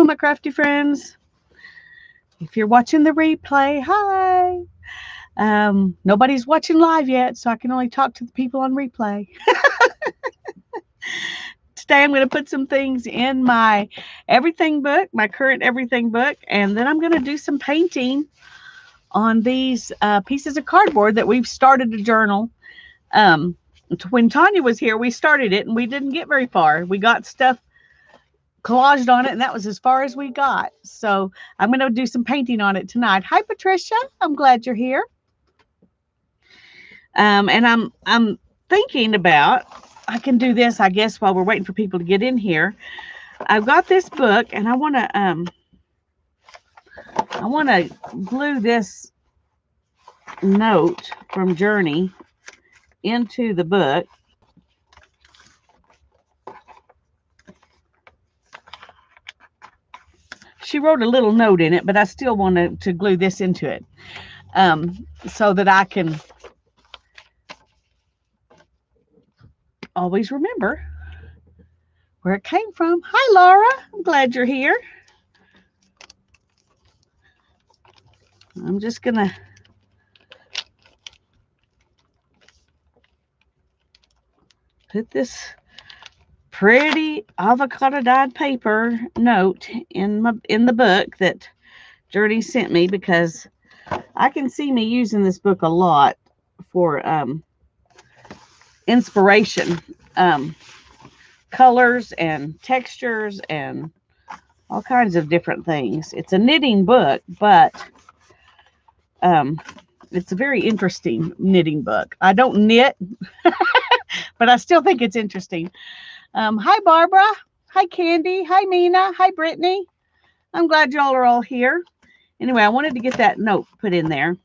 my crafty friends. If you're watching the replay, hi. Nobody's watching live yet, so I can only talk to the people on replay. Today I'm going to put some things in my everything book, my current everything book, and then I'm going to do some painting on these pieces of cardboard that we've started a journal. When Tanya was here, we started it and we didn't get very far. We got stuff collaged on it, and that was as far as we got. So I'm going to do some painting on it tonight. Hi, Patricia. I'm glad you're here. And I'm thinking about, I can do this, I guess, while we're waiting for people to get in here. I've got this book, and I want to glue this note from Journey into the book. She wrote a little note in it, but I still want to glue this into it so that I can always remember where it came from. Hi, Laura. I'm glad you're here. I'm just going to put this pretty avocado dyed paper note in the book that Journey sent me, because I can see me using this book a lot for inspiration, colors and textures and all kinds of different things. It's a knitting book, but it's a very interesting knitting book. I don't knit, but I still think it's interesting. Hi, Barbara. Hi, Candy. Hi, Mina. Hi, Brittany. I'm glad y'all are all here. Anyway, I wanted to get that note put in there.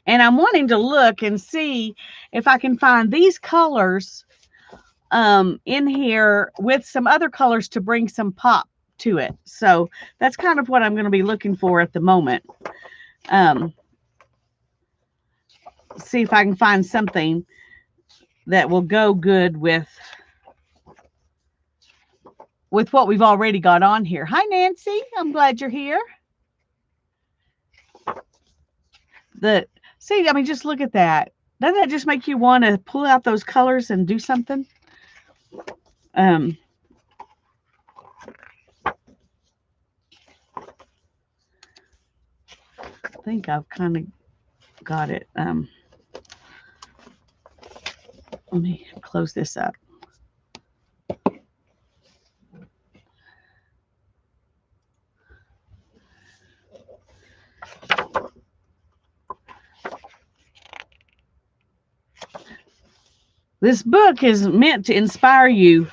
And I'm wanting to look and see if I can find these colors in here with some other colors to bring some pop to it. So that's kind of what I'm going to be looking for at the moment. See if I can find something that will go good with what we've already got on here. Hi, Nancy. I'm glad you're here. See, I mean, just look at that. Doesn't that just make you want to pull out those colors and do something? I think I've kind of got it. Let me close this up. This book is meant to inspire you,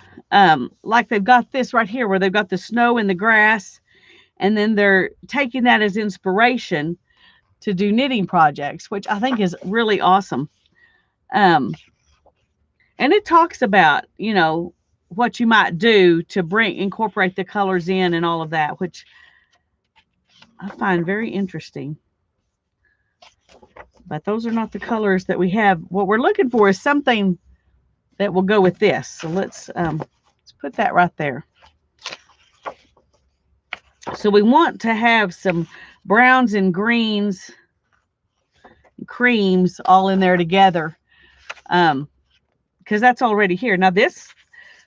like they've got this right here where they've got the snow and the grass, and then they're taking that as inspiration to do knitting projects, which I think is really awesome. And it talks about, what you might do to incorporate the colors in and all of that, which I find very interesting. But those are not the colors that we have. What we're looking for is something that will go with this. So let's put that right there. So we want to have some browns and greens and creams all in there together, because that's already here. Now this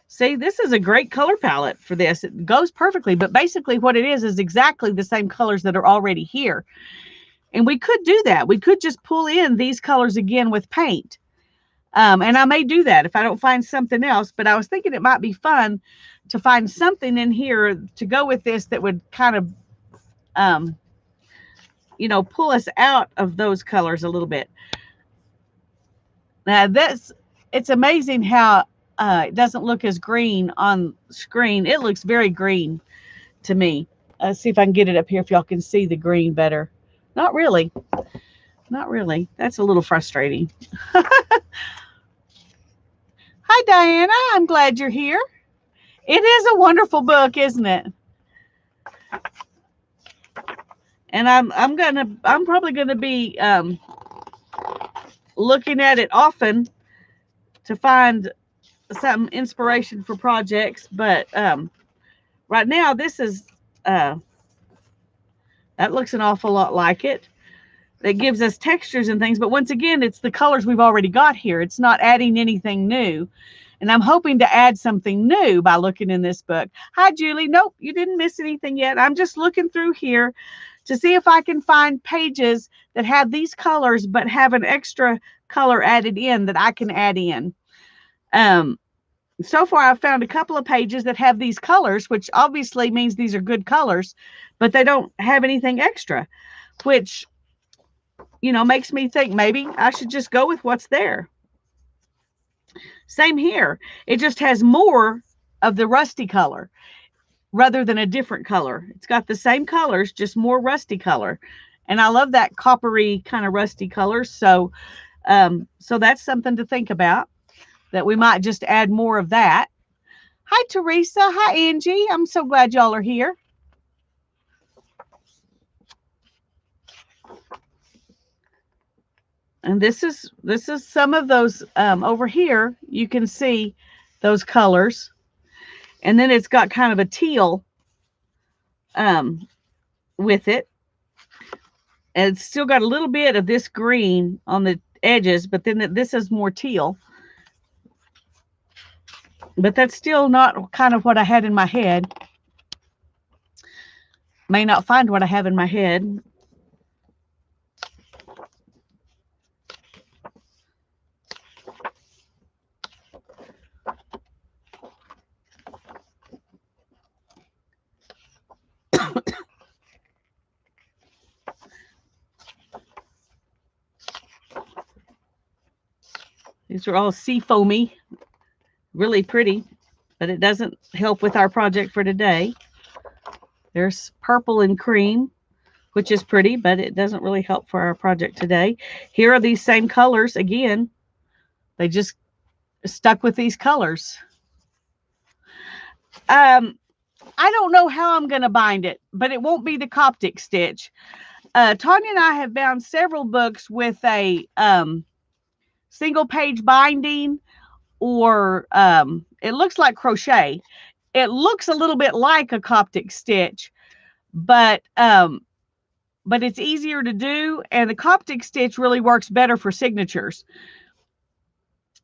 is a great color palette for this. It goes perfectly, but basically what it is exactly the same colors that are already here. And we could do that. We could just pull in these colors again with paint. And I may do that if I don't find something else, but I was thinking it might be fun to find something in here to go with this that would kind of, pull us out of those colors a little bit. Now it's amazing how it doesn't look as green on screen. It looks very green to me. Let's see if I can get it up here if y'all can see the green better. Not really. Not really. That's a little frustrating. Hi, Diana. I'm glad you're here. It is a wonderful book, isn't it? And I'm probably gonna be looking at it often to find some inspiration for projects. But right now, this is, that looks an awful lot like it. That gives us textures and things. But once again, it's the colors we've already got here. It's not adding anything new. And I'm hoping to add something new by looking in this book. Hi, Julie. Nope, you didn't miss anything yet. I'm just looking through here to see if I can find pages that have these colors but have an extra color added in that I can add in. So far, I've found a couple of pages that have these colors, which obviously means these are good colors, but they don't have anything extra, which, you know, makes me think maybe I should just go with what's there. Same here. It just has more of the rusty color rather than a different color. It's got the same colors, just more rusty color. And I love that coppery kind of rusty color. So, so that's something to think about, that we might just add more of that. Hi, Teresa. Hi, Angie. I'm so glad y'all are here. And this is some of those over here. You can see those colors. And then it's got kind of a teal with it. And it's still got a little bit of this green on the edges, but then this is more teal. But that's still not kind of what I had in my head. May not find what I have in my head. These are all sea foamy, really pretty, but it doesn't help with our project for today. There's purple and cream, which is pretty, but it doesn't really help for our project today. Here are these same colors again. They just stuck with these colors. I don't know how I'm going to bind it, but it won't be the Coptic stitch. Tanya and I have bound several books with a single page binding, or it looks like crochet. It looks a little bit like a Coptic stitch, but it's easier to do, and the Coptic stitch really works better for signatures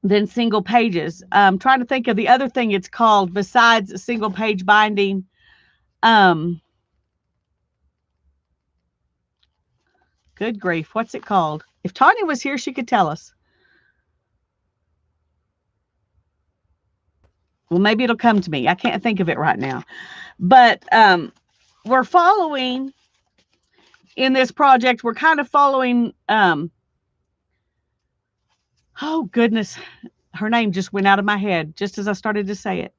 than single pages. I'm trying to think of the other thing it's called besides a single page binding. Good grief, what's it called? If Tanya was here, she could tell us. Well, maybe it'll come to me. I can't think of it right now. But we're following, in this project, we're kind of following, oh goodness, her name just went out of my head just as I started to say it.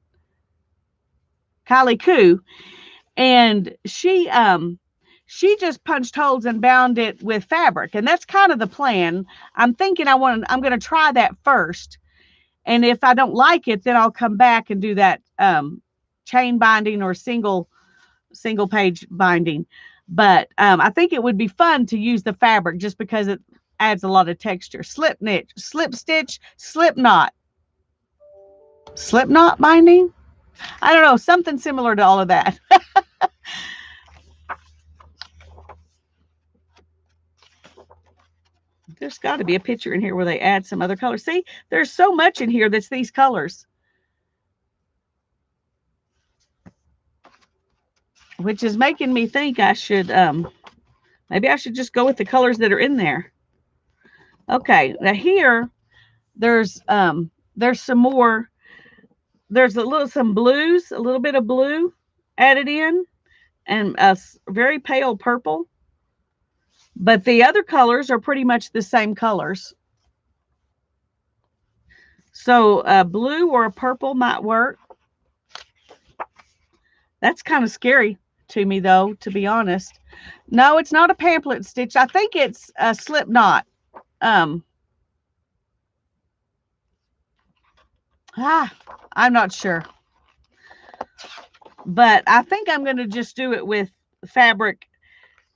Kylie Koo. And she just punched holes and bound it with fabric. And that's kind of the plan. I'm thinking I'm going to try that first. And if I don't like it, then I'll come back and do that chain binding or single page binding. But I think it would be fun to use the fabric just because it adds a lot of texture. Slip stitch, slip knot binding. I don't know, something similar to all of that. There's got to be a picture in here where they add some other colors. See, there's so much in here that's these colors, which is making me think I should, maybe I should just go with the colors that are in there. Okay, now here, there's some more. There's some blues, a little bit of blue added in, and a very pale purple. But the other colors are pretty much the same colors. So a blue or a purple might work. That's kind of scary to me, though, to be honest. No, it's not a pamphlet stitch. I think it's a slip knot. I'm not sure. But I think I'm going to just do it with fabric,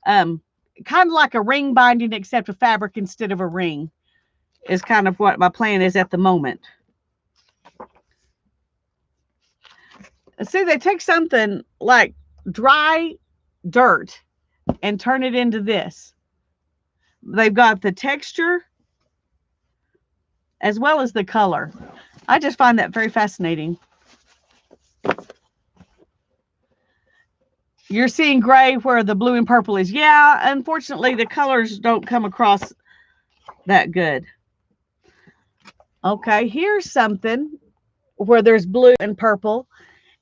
kind of like a ring binding, except a fabric instead of a ring, is kind of what my plan is at the moment. See, they take something like dry dirt and turn it into this. They've got the texture as well as the color. I just find that very fascinating. You're seeing gray where the blue and purple is. Yeah, unfortunately, the colors don't come across that good. Okay, here's something where there's blue and purple,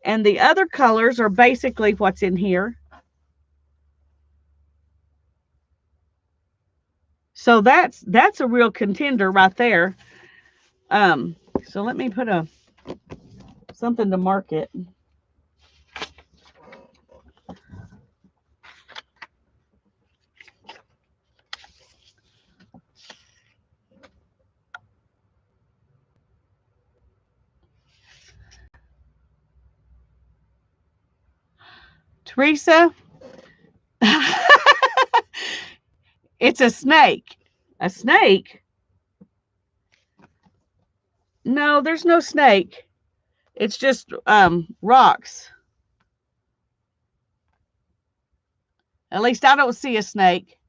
and the other colors are basically what's in here. So that's a real contender right there. So let me put something to mark it. Teresa, it's a snake. A snake? No, there's no snake. It's just rocks. At least I don't see a snake.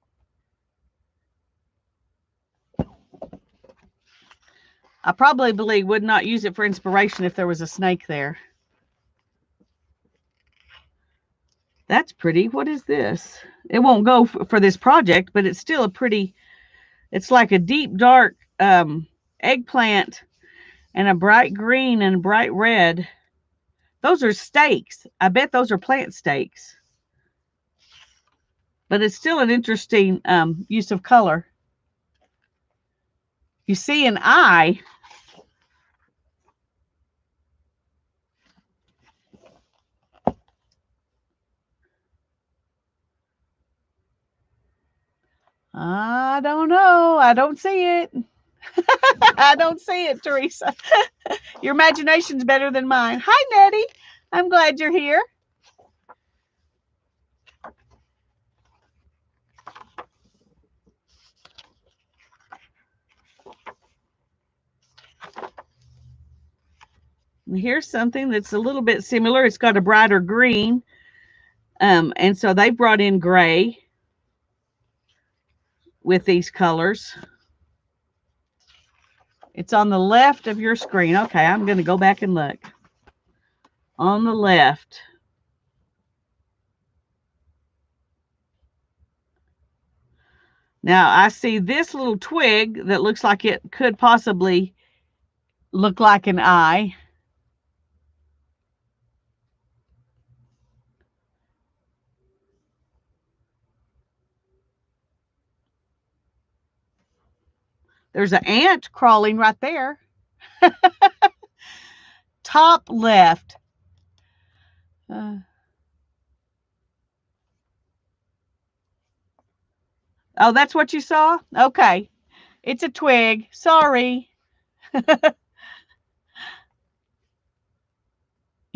I probably would not use it for inspiration if there was a snake there. That's pretty. What is this? It won't go for this project, but it's still a pretty, it's like a deep dark eggplant and a bright green and a bright red. Those are stakes. I bet those are plant stakes. But it's still an interesting use of color. You see an eye. I don't know. I don't see it. I don't see it, Teresa. Your imagination's better than mine. Hi, Nettie. I'm glad you're here. And here's something that's a little bit similar. It's got a brighter green. And so they brought in gray with these colors. It's on the left of your screen. Okay, I'm going to go back and look. On the left. Now, I see this little twig that looks like it could possibly look like an eye. There's an ant crawling right there. Top left. Oh, that's what you saw? Okay. It's a twig. Sorry.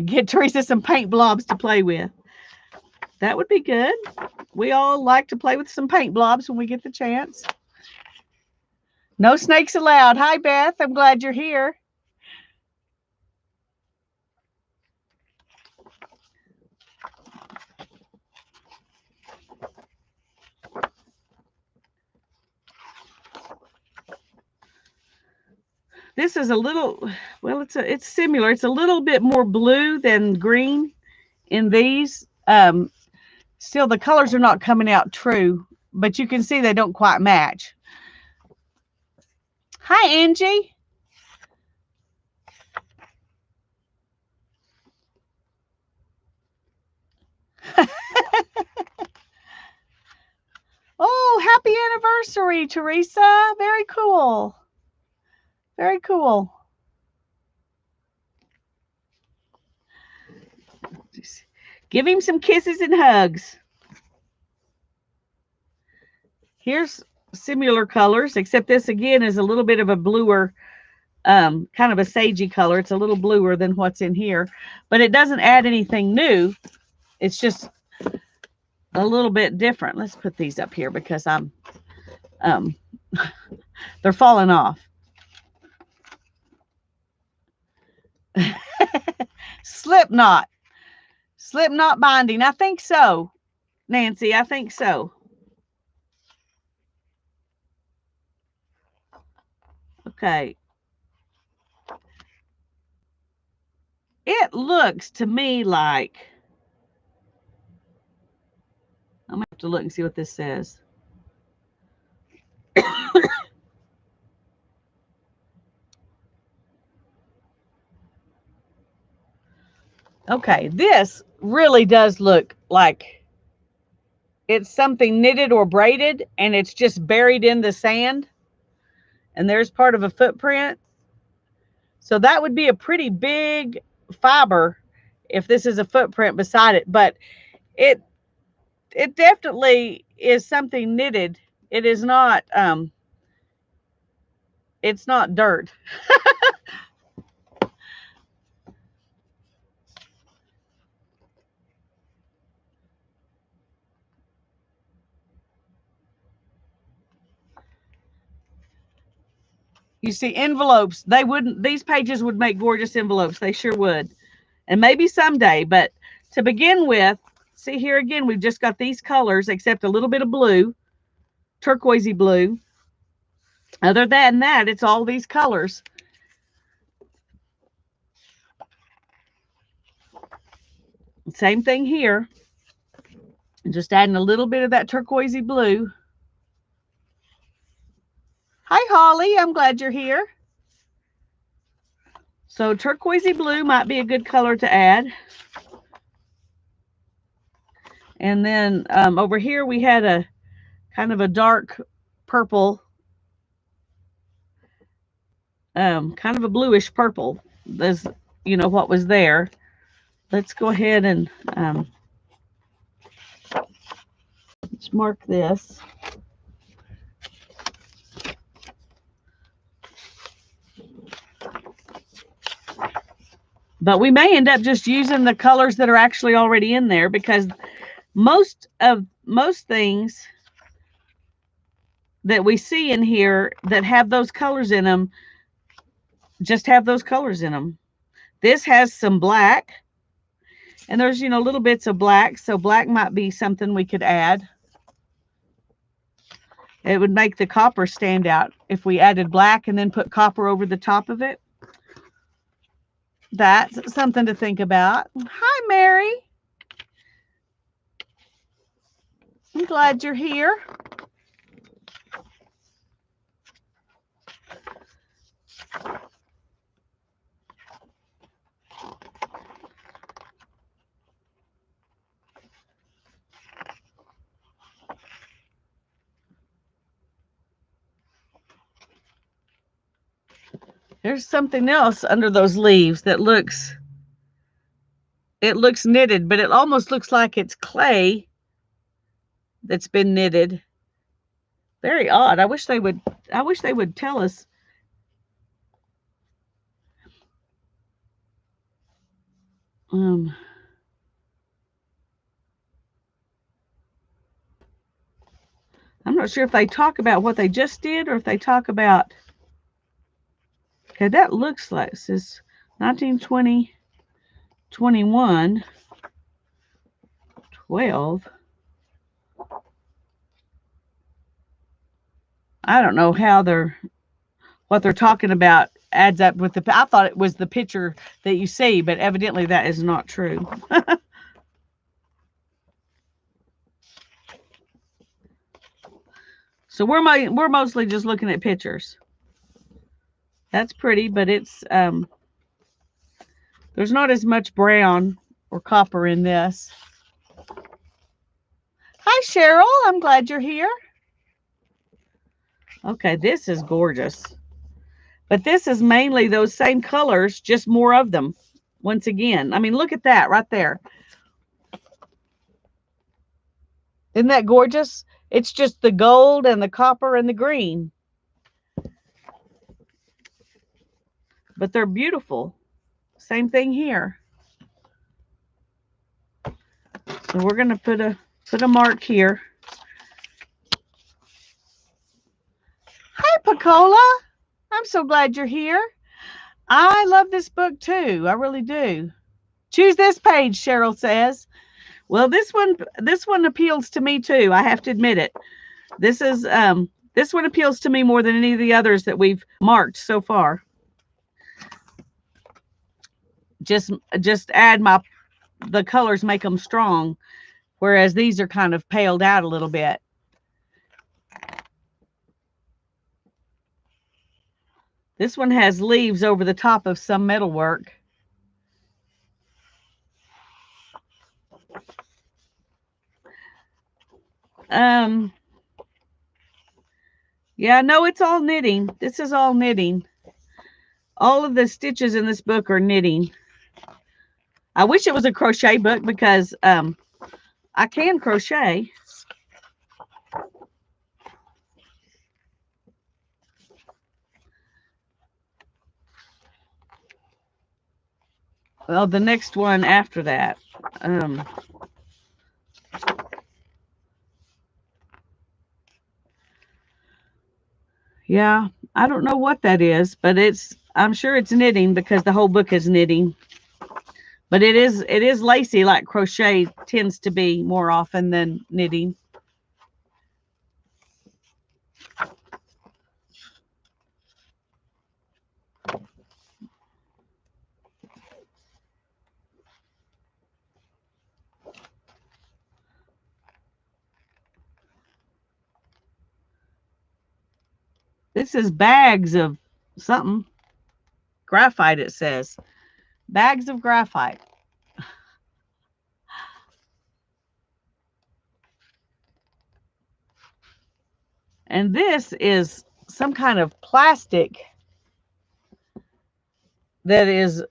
Get Teresa some paint blobs to play with. That would be good. We all like to play with some paint blobs when we get the chance. No snakes allowed. Hi, Beth. I'm glad you're here. This is a little, well, it's similar. It's a little bit more blue than green in these. Still, the colors are not coming out true, but you can see they don't quite match. Hi, Angie. Oh, happy anniversary, Teresa. Very cool. Very cool. Give him some kisses and hugs. Here's similar colors, except this again is a little bit of a bluer, kind of a sagey color. It's a little bluer than what's in here, but it doesn't add anything new. It's just a little bit different. Let's put these up here because they're falling off. Slipknot. Slip knot binding. I think so, Nancy. I think so. Okay. It looks to me like, I'm going to have to look and see what this says. Okay, this really does look like it's something knitted or braided, and it's just buried in the sand. And there's part of a footprint. So that would be a pretty big fiber if this is a footprint beside it. But it definitely is something knitted. It is not it's not dirt. You see envelopes, these pages would make gorgeous envelopes. They sure would. And maybe someday, but to begin with, see here again, we've just got these colors except a little bit of blue, turquoisey blue. Other than that, it's all these colors. Same thing here. Just adding a little bit of that turquoisey blue. Hi, Holly. I'm glad you're here. So turquoisey blue might be a good color to add. And then over here we had a kind of a dark purple, kind of a bluish purple. There's, you know, what was there. Let's go ahead and let's mark this. But we may end up just using the colors that are actually already in there, because most things that we see in here that have those colors in them just have those colors in them. This has some black, and there's, you know, little bits of black, so black might be something we could add. It would make the copper stand out if we added black and then put copper over the top of it. That's something to think about. Hi, Mary. I'm glad you're here. There's something else under those leaves that looks knitted, but it almost looks like it's clay that's been knitted. Very odd. I wish they would tell us. I'm not sure if they talk about what they just did or if they talk about. Okay, that looks like this is 1920, 21, 12. I don't know how what they're talking about adds up with the. I thought it was the picture that you see, but evidently that is not true. So we're mostly just looking at pictures. That's pretty, but it's there's not as much brown or copper in this. Hi, Cheryl. I'm glad you're here. Okay, this is gorgeous. But this is mainly those same colors, just more of them. Once again, I mean, look at that right there. Isn't that gorgeous? It's just the gold and the copper and the green. But they're beautiful. Same thing here. So we're going to put a mark here. Hi, Picola. I'm so glad you're here. I love this book too. I really do. Choose this page, Cheryl says. Well, this one appeals to me too. I have to admit it. This one appeals to me more than any of the others that we've marked so far. Just add the colors, make them strong, whereas these are kind of paled out a little bit. This one has leaves over the top of some metalwork. Yeah, no, it's all knitting. This is all knitting. All of the stitches in this book are knitting. I wish it was a crochet book because I can crochet. Well, the next one after that. Yeah, I don't know what that is, but I'm sure it's knitting because the whole book is knitting. But it is lacy, like crochet tends to be more often than knitting. This is bags of something. Graphite, it says. Bags of graphite. And this is some kind of plastic that is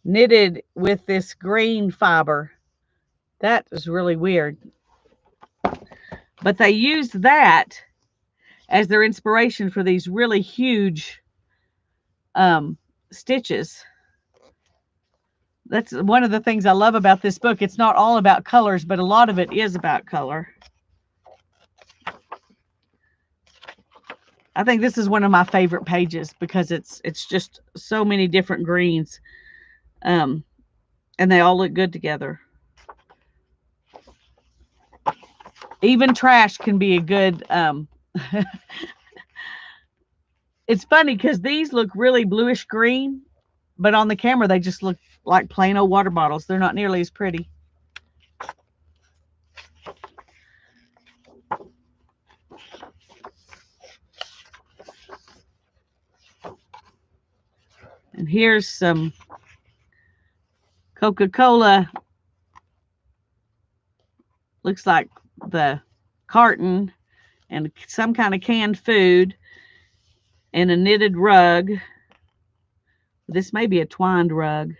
knitted with this green fiber. That is really weird. But they used that as their inspiration for these really huge stitches. That's one of the things I love about this book. It's not all about colors, but a lot of it is about color. I think this is one of my favorite pages because it's just so many different greens, and they all look good together. Even trash can be a good. It's funny because these look really bluish green, but on the camera they just look like plain old water bottles. They're not nearly as pretty. And here's some Coca-Cola. Looks like the carton and some kind of canned food and a knitted rug. This may be a twined rug.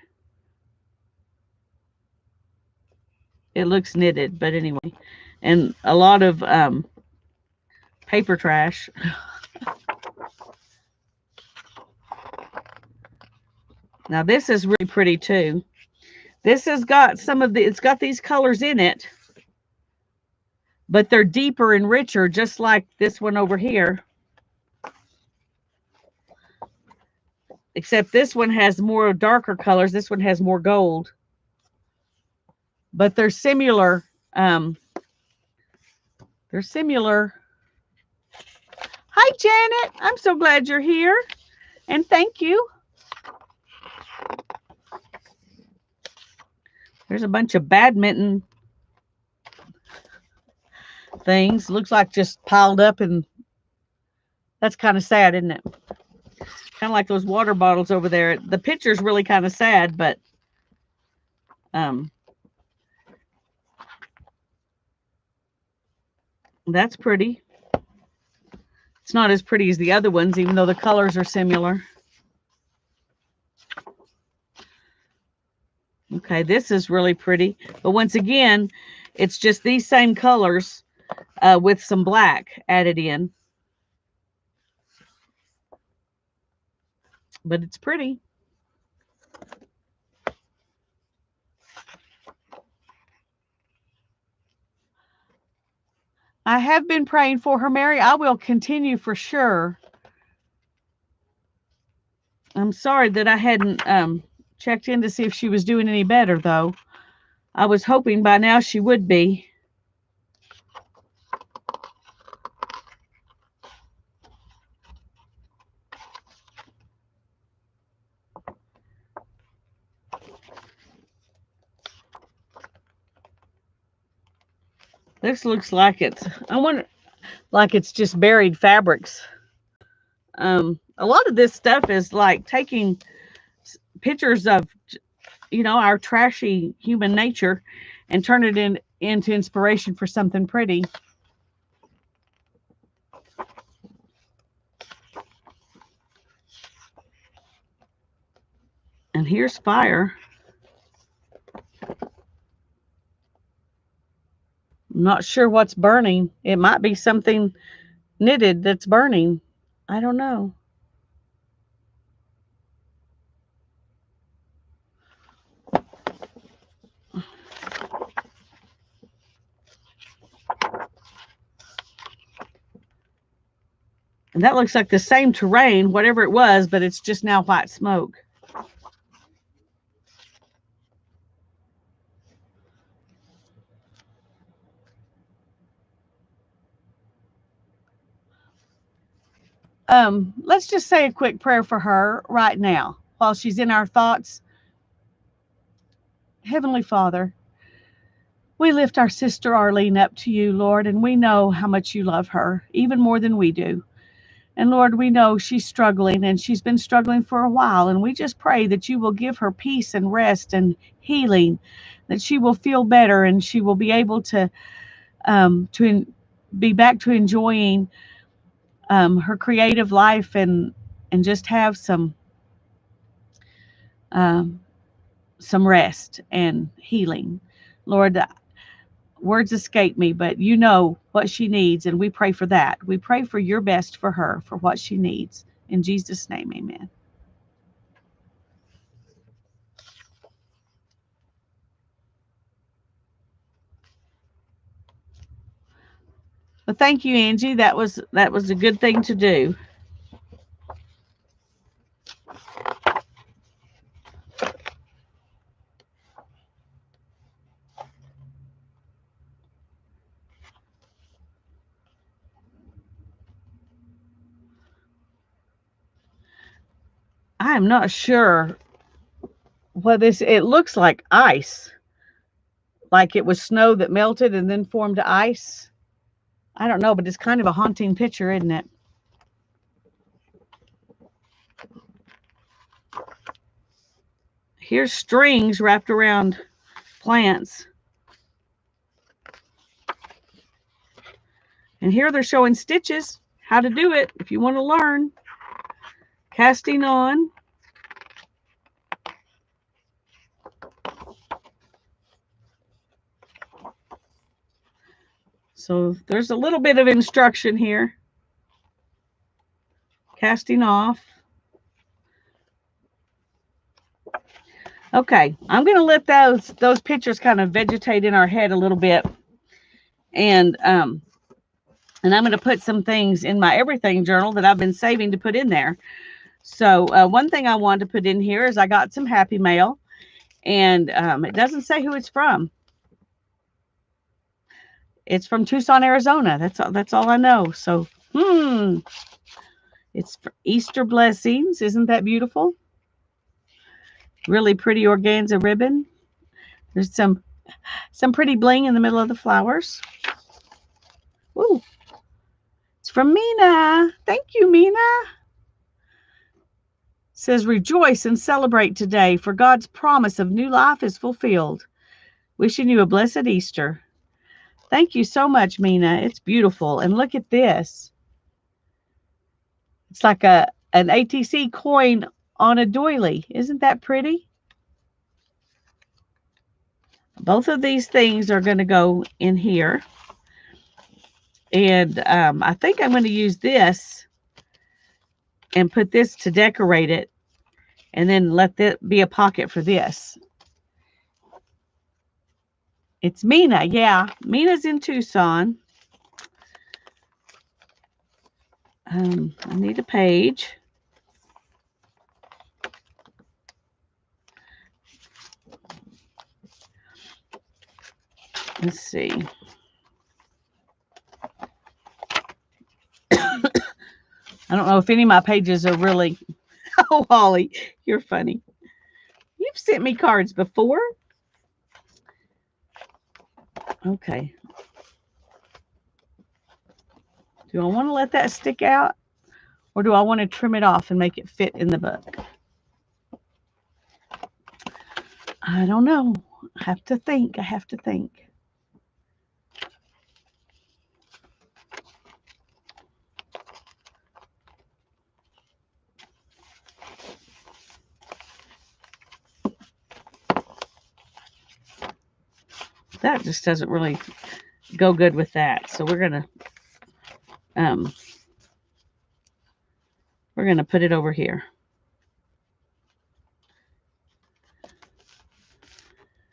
It looks knitted, but anyway. And a lot of paper trash. Now this is really pretty too. This has got it's got these colors in it, but they're deeper and richer, just like this one over here. Except this one has more darker colors. This one has more gold. But they're similar. They're similar. Hi, Janet. I'm so glad you're here. And thank you. There's a bunch of badminton things. Looks like just piled up, and that's kind of sad, isn't it? Kind of like those water bottles over there. The picture's really kind of sad, but that's pretty. It's not as pretty as the other ones, even though the colors are similar. Okay, this is really pretty. But once again, it's just these same colors with some black added in. But it's pretty. I have been praying for her, Mary. I will continue for sure. I'm sorry that I hadn't checked in to see if she was doing any better, though. I was hoping by now she would be. This looks like I wonder, like it's just buried fabrics. A lot of this stuff is like taking pictures of, our trashy human nature and turn it into inspiration for something pretty. And here's fire. I'm not sure what's burning. It might be something knitted that's burning. I don't know. And that looks like the same terrain, whatever it was, but it's just now white smoke. Let's just say a quick prayer for her right now while she's in our thoughts. Heavenly Father, we lift our sister Arlene up to you, Lord, and we know how much you love her, even more than we do. And Lord, we know she's struggling and she's been struggling for a while. And we just pray that you will give her peace and rest and healing, that she will feel better and she will be able to be back to enjoying her creative life and just have um, some rest and healing. Lord, words escape me, but you know what she needs, and we pray for that. We pray for your best for her, for what she needs. In Jesus' name, amen. Well, thank you, Angie. That was a good thing to do. I am not sure what this. It looks like ice, like it was snow that melted and then formed to ice. I don't know, but it's kind of a haunting picture, isn't it? Here's strings wrapped around plants. And here they're showing stitches, how to do it if you want to learn. Casting on. So there's a little bit of instruction here. Casting off. Okay, I'm going to let those pictures kind of vegetate in our head a little bit. And I'm going to put some things in my everything journal that I've been saving to put in there. So one thing I wanted to put in here is I got some happy mail, and it doesn't say who it's from. It's from Tucson, Arizona. That's all I know. So, it's for Easter blessings. Isn't that beautiful? Really pretty organza ribbon. There's some pretty bling in the middle of the flowers. Ooh. It's from Mina. Thank you, Mina. It says, rejoice and celebrate today, for God's promise of new life is fulfilled. Wishing you a blessed Easter. Thank you so much, Mina. It's beautiful. And look at this. It's like an ATC coin on a doily. Isn't that pretty? Both of these things are going to go in here. And I think I'm going to use this and put this to decorate it. And then let that be a pocket for this. It's Mina. Yeah, Mina's in Tucson. I need a page. Let's see. I don't know if any of my pages are really... Oh, Holly, you're funny. You've sent me cards before. Okay. Do I want to let that stick out? Or do I want to trim it off and make it fit in the book? I don't know. I have to think. I have to think. That just doesn't really go good with that. So we're gonna put it over here.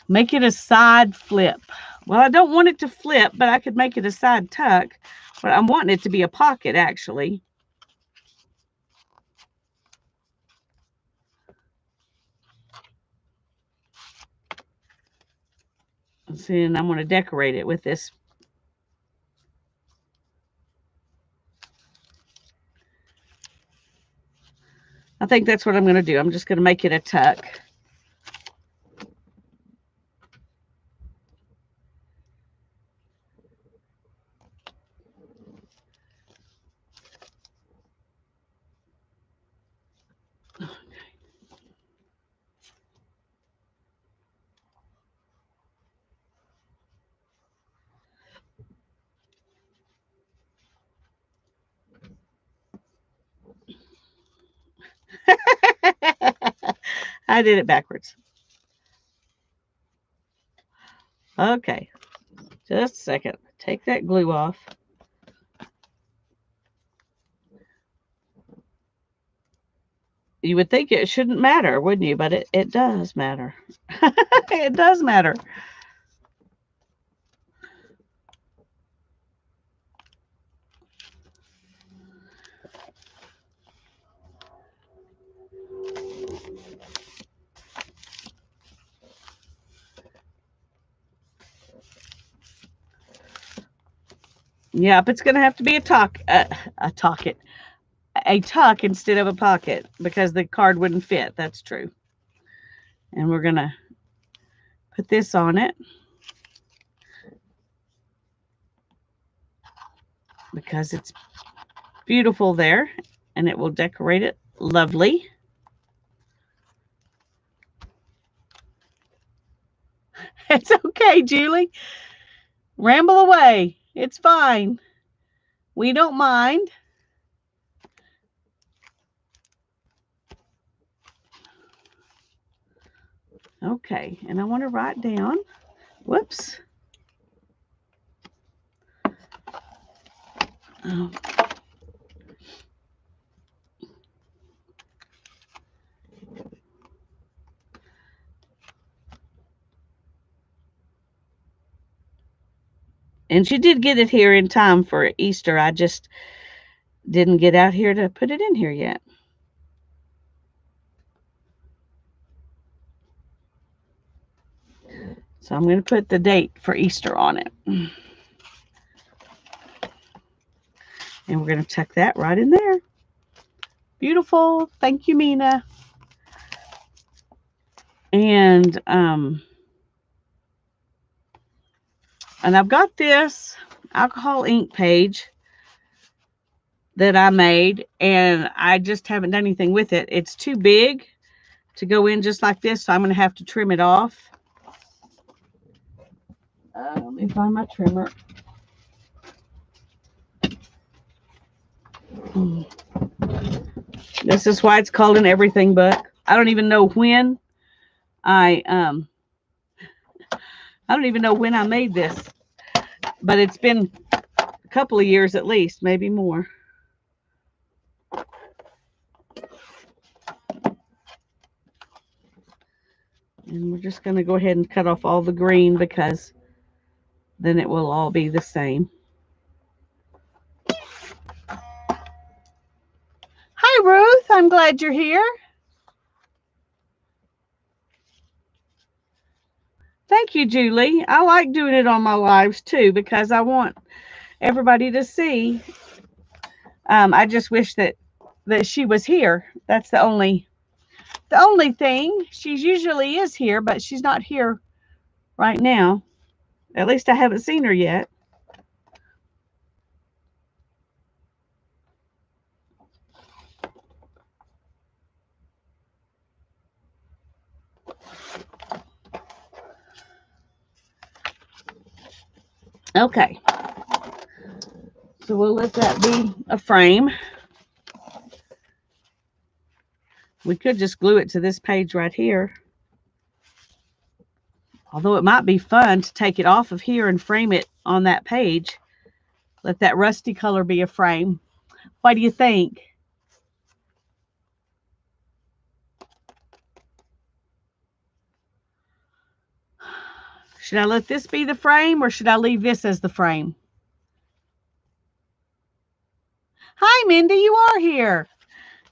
Make it a side flip. Well, I don't want it to flip, but I could make it a side tuck. But I'm wanting it to be a pocket, actually. See, and I'm going to decorate it with this. I think that's what I'm going to do. I'm just going to make it a tuck. I did it backwards. Okay, just a second. Take that glue off. You would think it shouldn't matter, wouldn't you? But it does matter. It does matter. Yep, it's going to have to be a tuck instead of a pocket because the card wouldn't fit. That's true. And we're going to put this on it because it's beautiful there and it will decorate it lovely. It's okay, Julie. Ramble away. It's fine. We don't mind. Okay, and I want to write down, whoops. Oh. And she did get it here in time for Easter. I just didn't get out here to put it in here yet. So I'm going to put the date for Easter on it. And we're going to tuck that right in there. Beautiful. Thank you, Mina. And I've got this alcohol ink page that I made, and I just haven't done anything with it. It's too big to go in just like this, so I'm going to have to trim it off. Let me find my trimmer. This is why it's called an everything book. I don't even know when I don't even know when I made this, but it's been a couple of years at least, maybe more. And we're just going to go ahead and cut off all the green because then it will all be the same. Hi, Ruth. I'm glad you're here. Thank you, Julie. I like doing it on my lives too because I want everybody to see. I just wish that she was here. That's the only thing. She usually is here, but she's not here right now. At least I haven't seen her yet. Okay. So we'll let that be a frame. We could just glue it to this page right here. Although it might be fun to take it off of here and frame it on that page. Let that rusty color be a frame. What do you think? Should I let this be the frame or should I leave this as the frame? Hi, Mindy, you are here.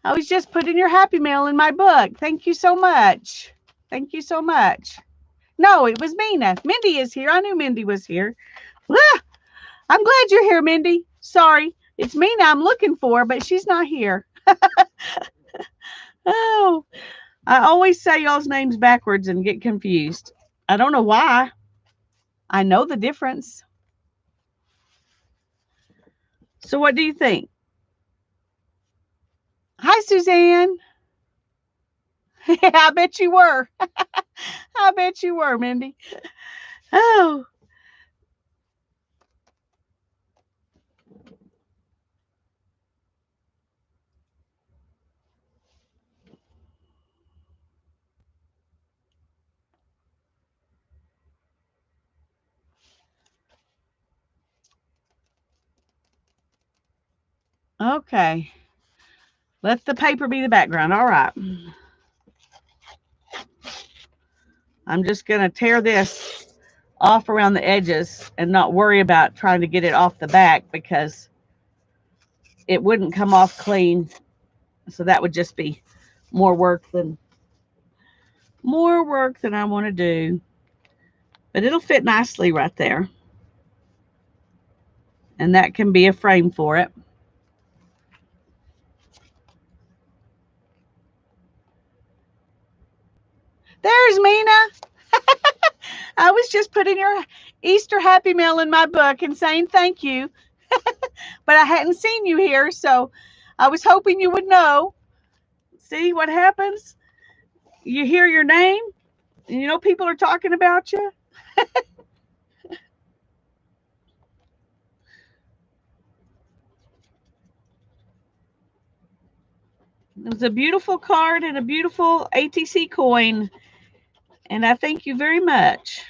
I was just putting your Happy Mail in my book. Thank you so much. Thank you so much. No, it was Mina. Mindy is here. I knew Mindy was here. Ah, I'm glad you're here, Mindy. Sorry, it's Mina I'm looking for, but she's not here. Oh, I always say y'all's names backwards and get confused. I don't know why. I know the difference. So what do you think? Hi, Suzanne. Yeah, I bet you were. I bet you were, Mindy. Oh, okay. Let the paper be the background. All right. I'm just going to tear this off around the edges and not worry about trying to get it off the back because it wouldn't come off clean. So that would just be more work than I want to do. But it'll fit nicely right there. And that can be a frame for it. There's Mina. I was just putting your Easter Happy Mail in my book and saying thank you. But I hadn't seen you here, so I was hoping you would know. See what happens? You hear your name, and you know people are talking about you. It was a beautiful card and a beautiful ATC coin, and I thank you very much.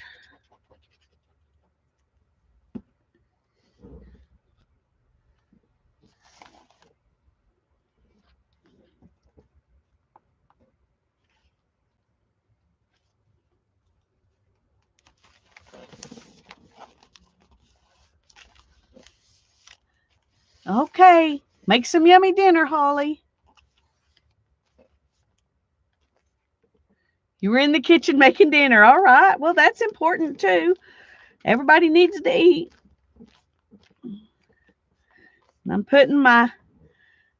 Okay, make some yummy dinner, Holly. You were in the kitchen making dinner. All right. Well, that's important too. Everybody needs to eat. I'm putting my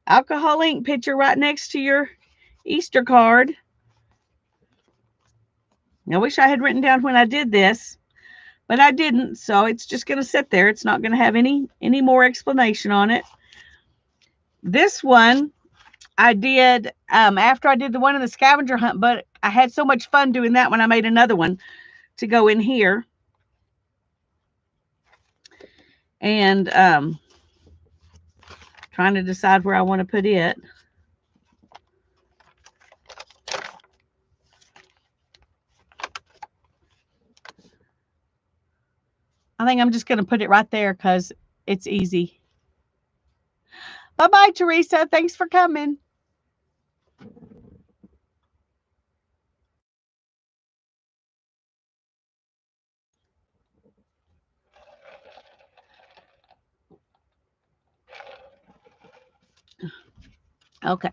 alcohol ink picture right next to your Easter card. I wish I had written down when I did this, but I didn't, so it's just going to sit there. It's not going to have any more explanation on it. This one I did after I did the one in the scavenger hunt, but I had so much fun doing that one, I made another one to go in here. And trying to decide where I want to put it. I think I'm just going to put it right there because it's easy. Bye-bye, Teresa. Thanks for coming. Okay.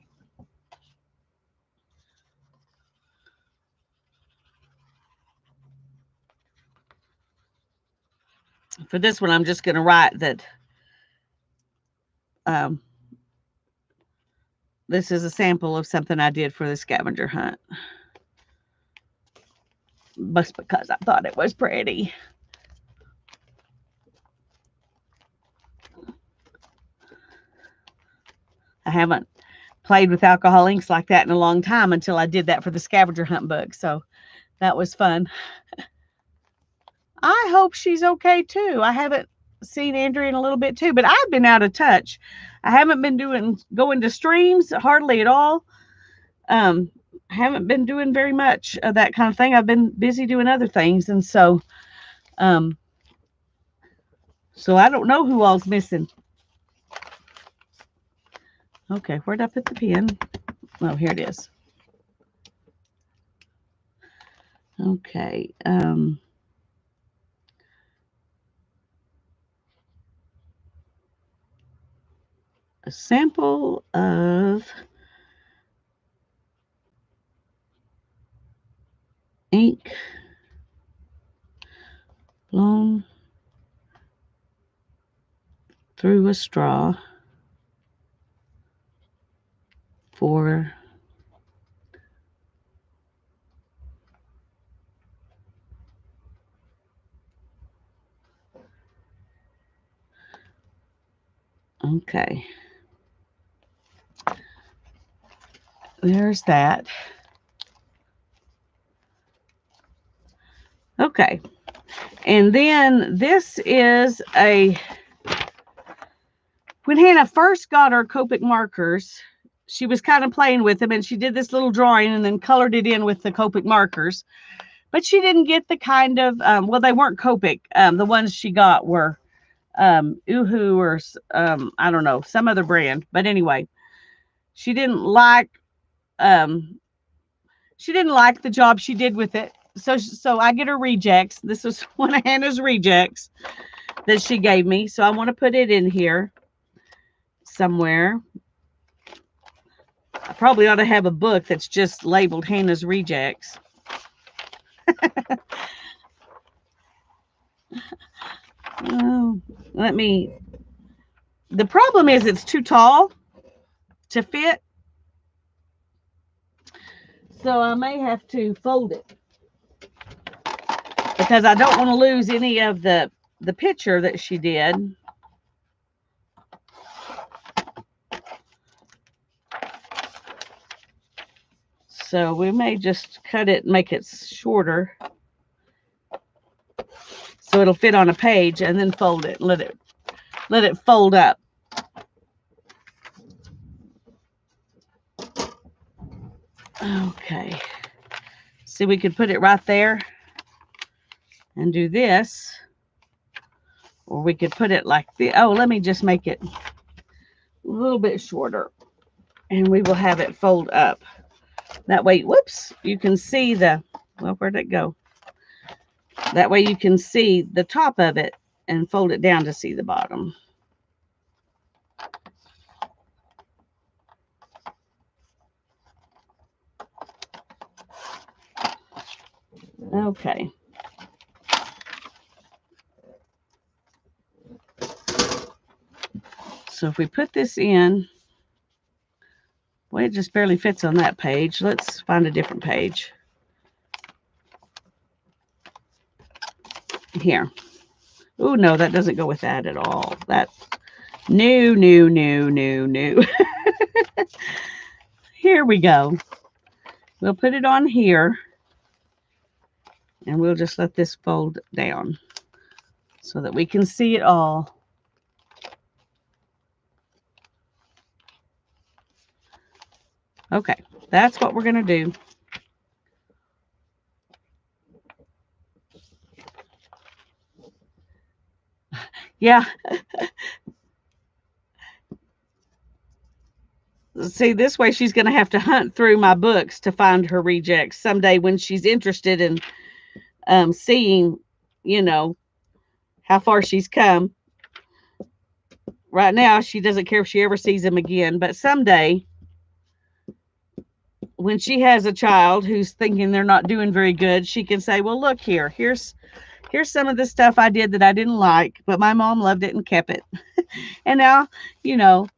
For this one, I'm just going to write that this is a sample of something I did for the scavenger hunt. Just because I thought it was pretty. I haven't played with alcohol inks like that in a long time until I did that for the scavenger hunt book. So that was fun. I hope she's okay too. I haven't seen Andrea in a little bit too, but I've been out of touch. I haven't been going to streams hardly at all. I haven't been doing very much of that kind of thing. I've been busy doing other things, and so I don't know who all's missing. Okay, where'd I put the pen? Oh, here it is. Okay. A sample of ink blown through a straw for okay. There's that. Okay. And then this is when Hannah first got her Copic markers, she was kind of playing with them, and she did this little drawing and then colored it in with the Copic markers. But she didn't get the kind of, well, they weren't Copic. The ones she got were Uhu or, I don't know, some other brand. But anyway, she didn't like the job she did with it. So I get her rejects. This was one of Hannah's rejects that she gave me. So I want to put it in here somewhere. I probably ought to have a book that's just labeled Hannah's rejects. Oh, the problem is it's too tall to fit. So I may have to fold it because I don't want to lose any of the picture that she did. So we may just cut it and make it shorter so it'll fit on a page, and then fold it and let it fold up. Okay. See, we could put it right there and do this, or we could put it like the, oh, let me just make it a little bit shorter, and we will have it fold up. That way, whoops, you can see the, well, where'd it go? That way you can see the top of it and fold it down to see the bottom. Okay. So if we put this in, well, it just barely fits on that page. Let's find a different page. Here. Oh, no, that doesn't go with that at all. That's new. Here we go. We'll put it on here, and we'll just let this fold down so that we can see it all. Okay, that's what we're going to do. Yeah. See, this way she's going to have to hunt through my books to find her rejects someday when she's interested in seeing, you know, how far she's come. Right now, she doesn't care if she ever sees them again, but someday, when she has a child who's thinking they're not doing very good, she can say, well, look here, here's here's some of the stuff I did that I didn't like, but my mom loved it and kept it. And now, you know,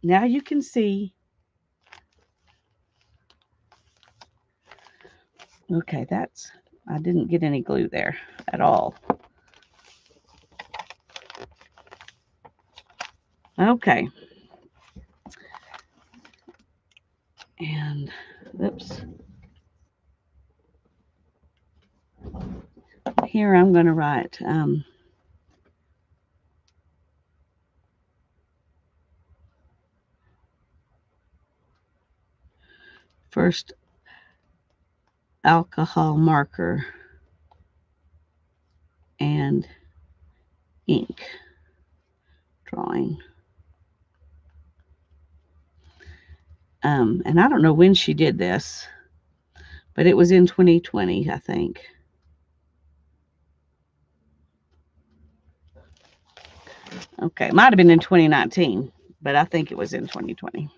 now you can see. Okay, I didn't get any glue there at all. Okay. And, oops. Here I'm going to write, first alcohol marker and ink drawing. And I don't know when she did this, but it was in 2020, I think. Okay, might have been in 2019, but I think it was in 2020.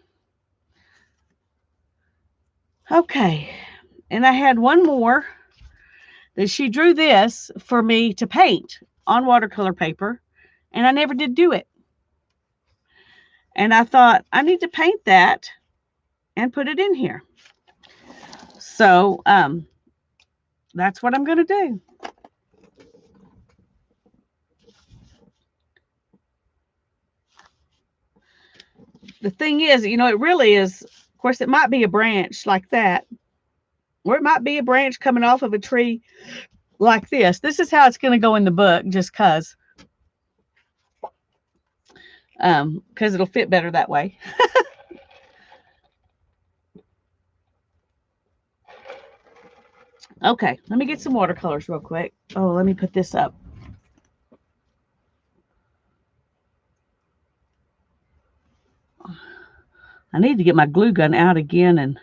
Okay, and I had one more that she drew this for me to paint on watercolor paper, and I never did do it. And I thought, I need to paint that and put it in here. So that's what I'm going to do. The thing is, you know, it really is, of course, it might be a branch like that, or it might be a branch coming off of a tree like this. This is how it's going to go in the book, just because it'll fit better that way. Okay, let me get some watercolors real quick. Oh, let me put this up. I need to get my glue gun out again and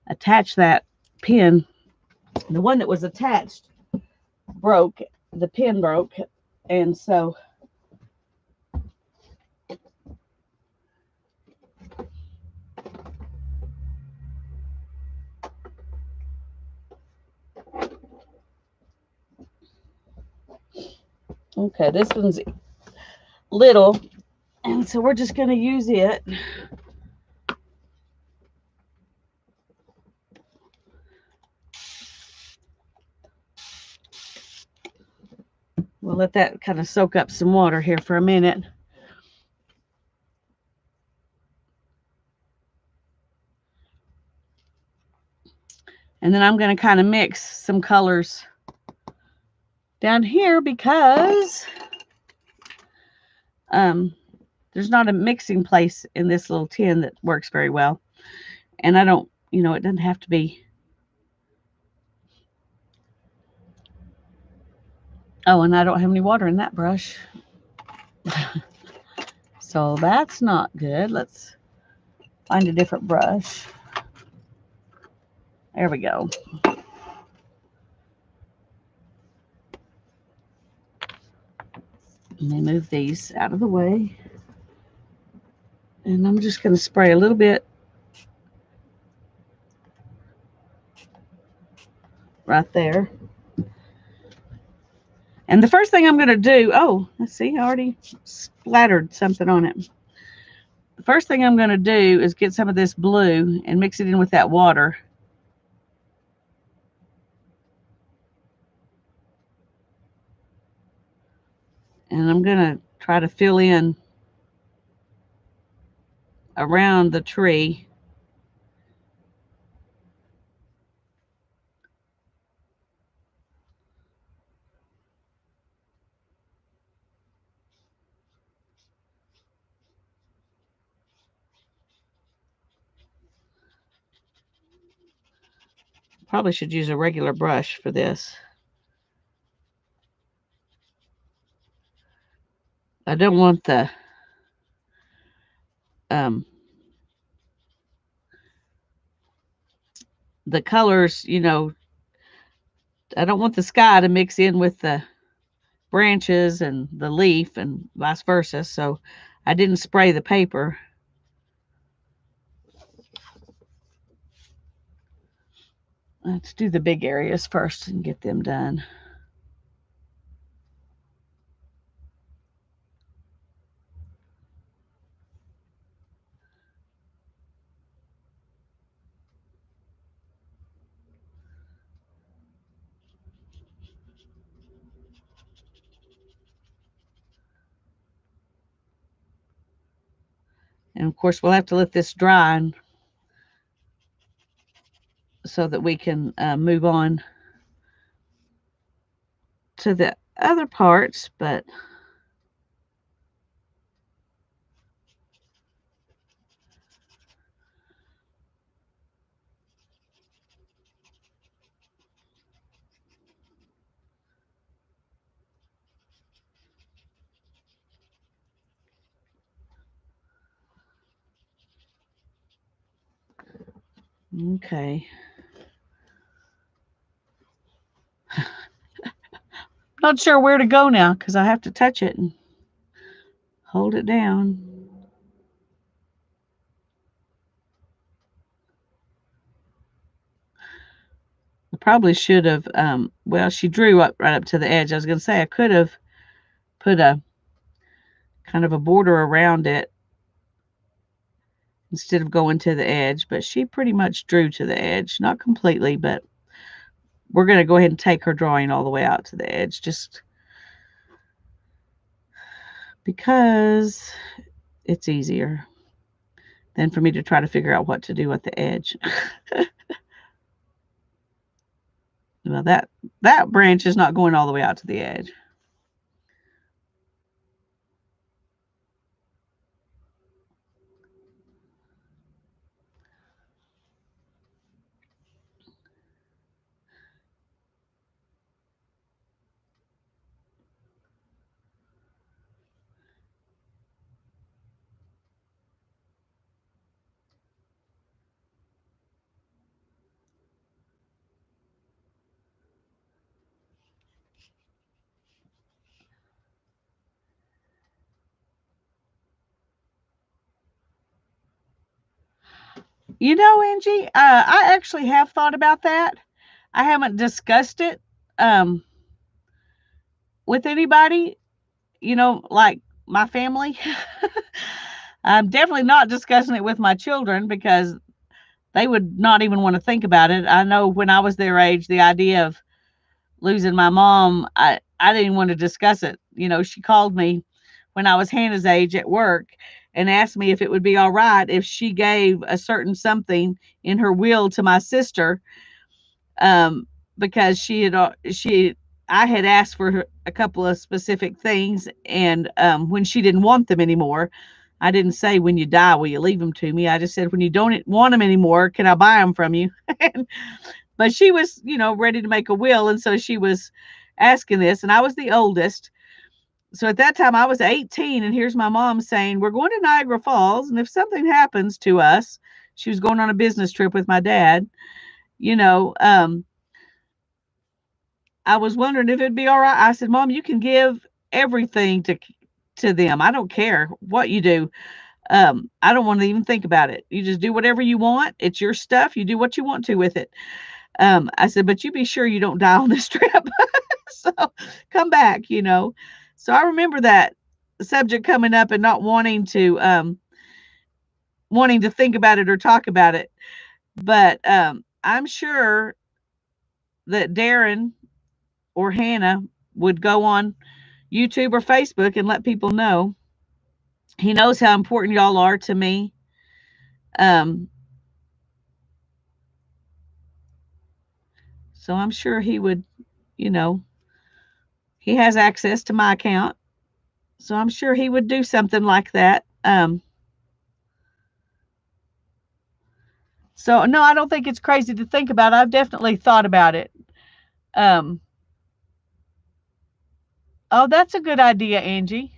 attach that pin. The one that was attached broke. The pin broke. And so okay, this one's little, and so we're just going to use it. We'll let that kind of soak up some water here for a minute. And then I'm going to kind of mix some colors down here because there's not a mixing place in this little tin that works very well. And I don't, you know, it doesn't have to be. Oh, and I don't have any water in that brush. So that's not good. Let's find a different brush. There we go. Let me move these out of the way. And I'm just going to spray a little bit right there. And the first thing I'm going to do, oh, let's see, I already splattered something on it. The first thing I'm going to do is get some of this blue and mix it in with that water. And I'm going to try to fill in around the tree. Probably should use a regular brush for this. I don't want the colors, you know, I don't want the sky to mix in with the branches and the leaf and vice versa. So I didn't spray the paper. Let's do the big areas first and get them done. And of course, we'll have to let this dry so that we can move on to the other parts. But okay. Not sure where to go now because I have to touch it and hold it down. I probably should have, well, she drew up right up to the edge. I was going to say I could have put a kind of a border around it instead of going to the edge, but she pretty much drew to the edge. Not completely, but we're going to go ahead and take her drawing all the way out to the edge just because it's easier than for me to try to figure out what to do at the edge. Well, that branch is not going all the way out to the edge. You know, Angie, I actually have thought about that. I haven't discussed it um, with anybody, like my family. I'm definitely not discussing it with my children because they would not even want to think about it. I know when I was their age, the idea of losing my mom, I didn't want to discuss it. She called me when I was Hannah's age at work and asked me if it would be all right if she gave a certain something in her will to my sister, um, because I had asked for a couple of specific things, and when she didn't want them anymore, I didn't say when you die will you leave them to me. I just said when you don't want them anymore, can I buy them from you? But she was, ready to make a will, and so she was asking this, and I was the oldest. So at that time I was 18, and here's my mom saying, "We're going to Niagara Falls, and if something happens to us," she was going on a business trip with my dad, you know, I was wondering if it'd be all right. I said, "Mom, you can give everything to them. I don't care what you do. I don't want to even think about it. You just do whatever you want. It's your stuff. You do what you want to with it." I said, "But you be sure you don't die on this trip." So come back. So I remember that subject coming up and not wanting to think about it or talk about it. But I'm sure that Darren or Hannah would go on YouTube or Facebook and let people know. He knows how important y'all are to me. Um, so I'm sure he would, you know, he has access to my account. So I'm sure he would do something like that. So no, I don't think it's crazy to think about. I've definitely thought about it. Um, oh, that's a good idea, Angie.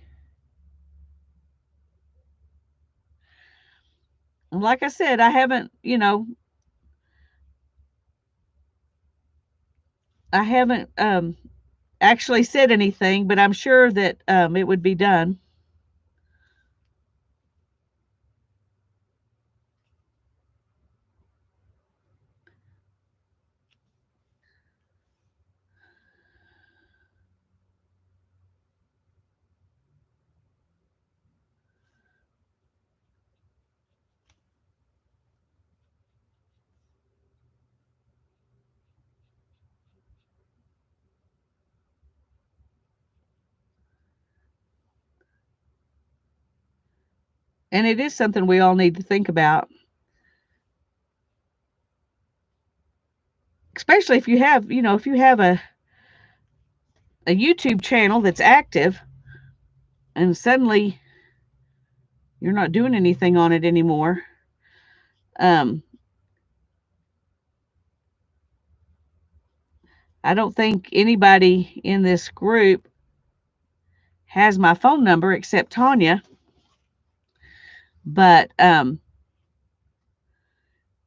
Like I said, I haven't actually said anything, but I'm sure that it would be done. And it is something we all need to think about. Especially if you have, if you have a YouTube channel that's active and suddenly you're not doing anything on it anymore. I don't think anybody in this group has my phone number except Tanya. But,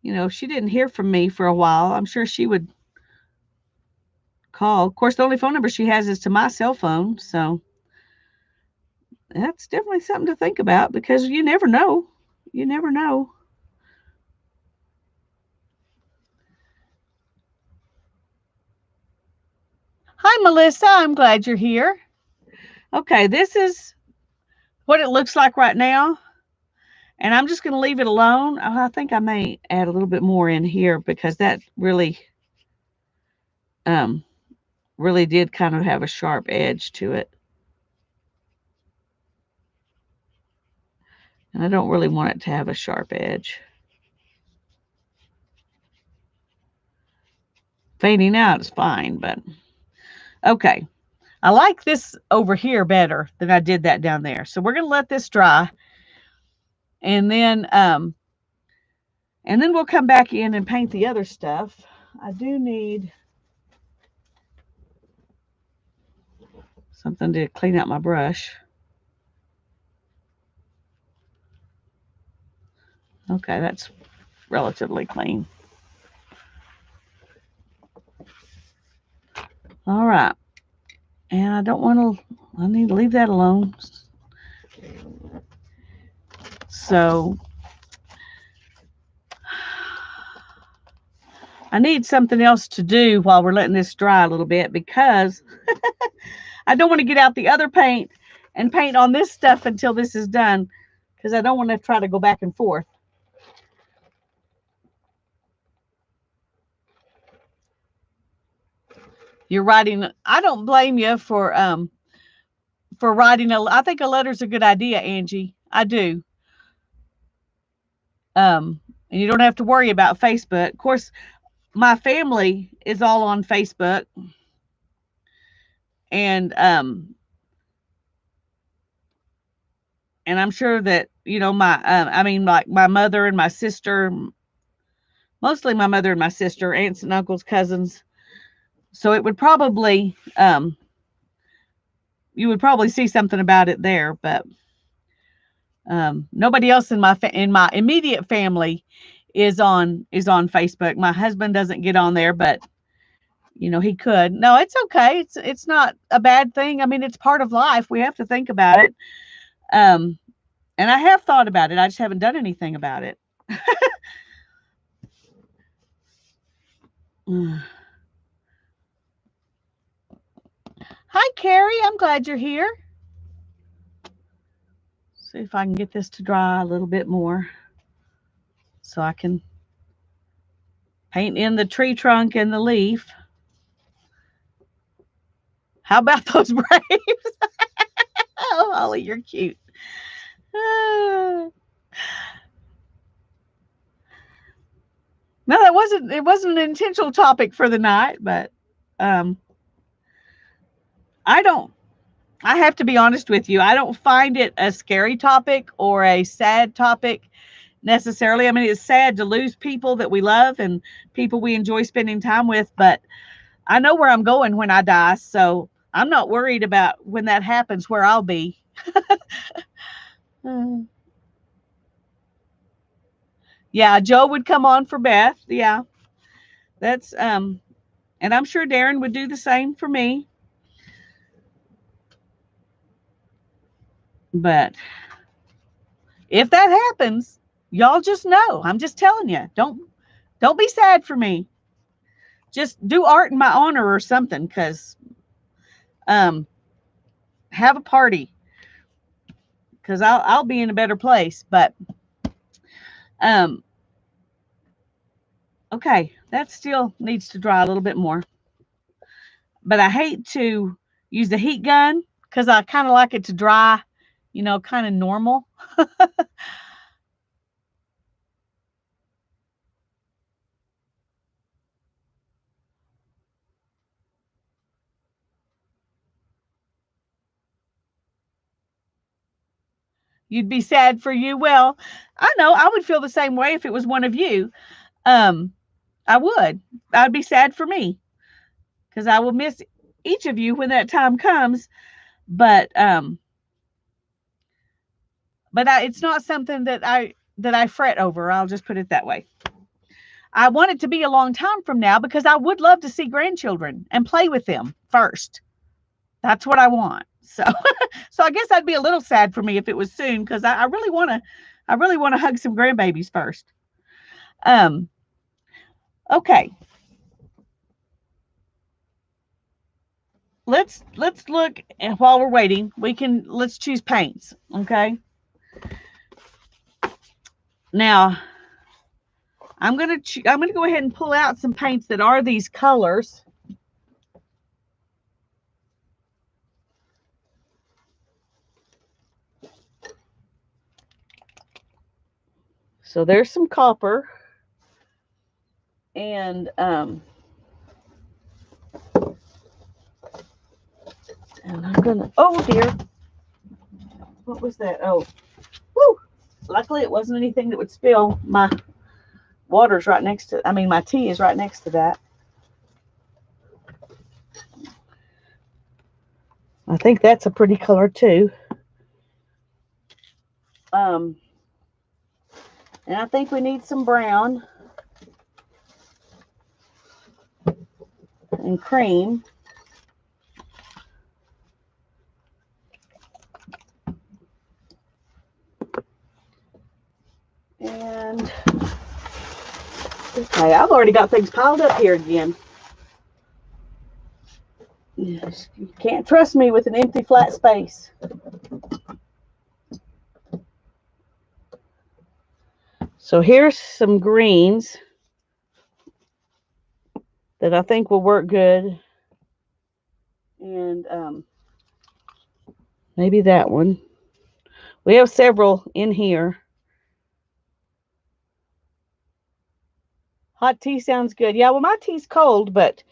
if she didn't hear from me for a while, I'm sure she would call. Of course, the only phone number she has is to my cell phone. So that's definitely something to think about because you never know. You never know. Hi, Melissa. I'm glad you're here. Okay, this is what it looks like right now. And I'm just going to leave it alone. I think I may add a little bit more in here because that really did kind of have a sharp edge to it. And I don't really want it to have a sharp edge. Fading out is fine, but okay. I like this over here better than I did that down there. So we're going to let this dry. And then we'll come back in and paint the other stuff. I do need something to clean out my brush. Okay, that's relatively clean. All right. And I need to leave that alone. So I need something else to do while we're letting this dry a little bit because I don't want to get out the other paint and paint on this stuff until this is done because I don't want to try to go back and forth. You're writing. I don't blame you for writing I think a letter's a good idea, Angie. I do. And you don't have to worry about Facebook. Of course, my family is all on Facebook, and I'm sure that like my mother and my sister, mostly my mother and my sister, aunts and uncles, cousins. So it would probably you would probably see something about it there, but nobody else in my immediate family is on Facebook. My husband doesn't get on there, but he could. No, it's okay. It's not a bad thing. I mean, it's part of life. We have to think about it. And I have thought about it. I just haven't done anything about it. Hi, Carrie. I'm glad you're here. See if I can get this to dry a little bit more so I can paint in the tree trunk and the leaf. How about those braves? Oh, Holly, you're cute. No, it wasn't an intentional topic for the night, but I have to be honest with you. I don't find it a scary topic or a sad topic necessarily. I mean, it's sad to lose people that we love and people we enjoy spending time with, but I know where I'm going when I die, so I'm not worried about when that happens where I'll be. Yeah, Joe would come on for Beth. Yeah. That's and I'm sure Darren would do the same for me. But if that happens, y'all just know. I'm just telling you. Don't be sad for me. Just do art in my honor or something, because have a party, because I'll be in a better place. But okay, that still needs to dry a little bit more. But I hate to use the heat gun because I kind of like it to dry you know, kind of normal. You'd be sad for you. Well, I know I would feel the same way if it was one of you. Um, I would. I'd be sad for me because I will miss each of you when that time comes. But it's not something that I fret over. I'll just put it that way. I want it to be a long time from now because I would love to see grandchildren and play with them first. That's what I want. So, so I guess I'd be a little sad for me if it was soon because I really want to hug some grandbabies first. Um, okay, let's look, and while we're waiting, let's choose paints. Okay, now I'm gonna go ahead and pull out some paints that are these colors. So there's some copper, and I'm gonna, oh dear, what was that? Oh, whoo! Luckily it wasn't anything that would spill. My water's right next to, I mean, my tea is right next to that. I think that's a pretty color too. And I think we need some brown and cream. And okay, I've already got things piled up here again. Yes, you can't trust me with an empty flat space. So here's some greens that I think will work good. And maybe that one. We have several in here. Hot tea sounds good. Yeah, well, my tea's cold, but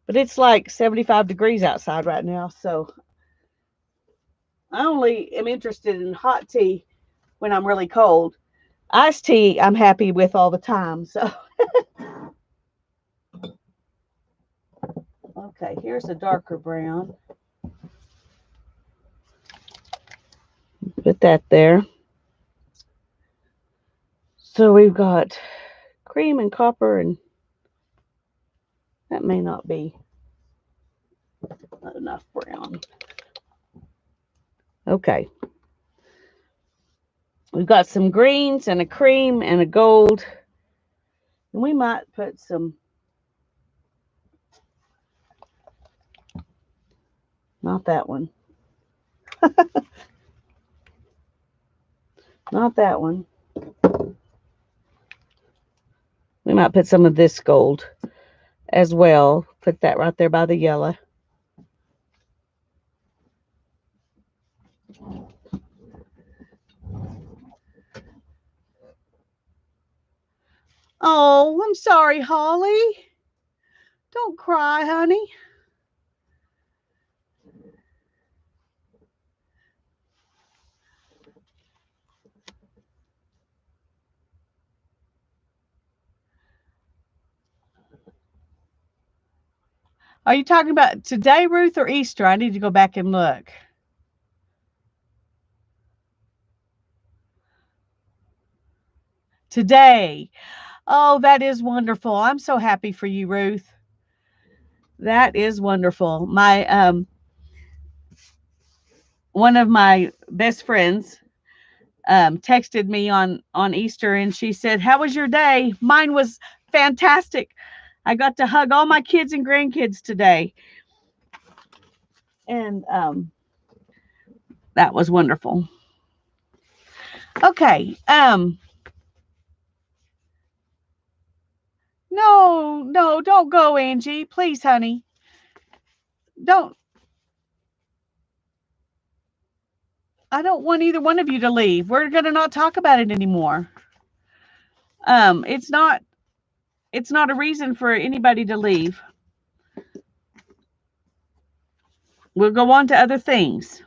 it's like 75 degrees outside right now. So I only am interested in hot tea when I'm really cold. Iced tea, I'm happy with all the time. So, okay, here's a darker brown. Put that there. So we've got cream and copper, and that may not be enough brown. Okay. We've got some greens and a cream and a gold. And we might put some, not that one. Not that one. We might put some of this gold as well. Put that right there by the yellow. Oh, I'm sorry, Holly. Don't cry, honey. Are you talking about today, Ruth, or Easter? I need to go back and look. Today. Oh, that is wonderful. I'm so happy for you, Ruth. That is wonderful. My one of my best friends texted me on Easter, and she said, "How was your day?" Mine was fantastic. I got to hug all my kids and grandkids today, and that was wonderful. Okay. No, no, don't go, Angie. Please, honey. Don't. I don't want either one of you to leave. We're going to not talk about it anymore. It's not a reason for anybody to leave. We'll go on to other things.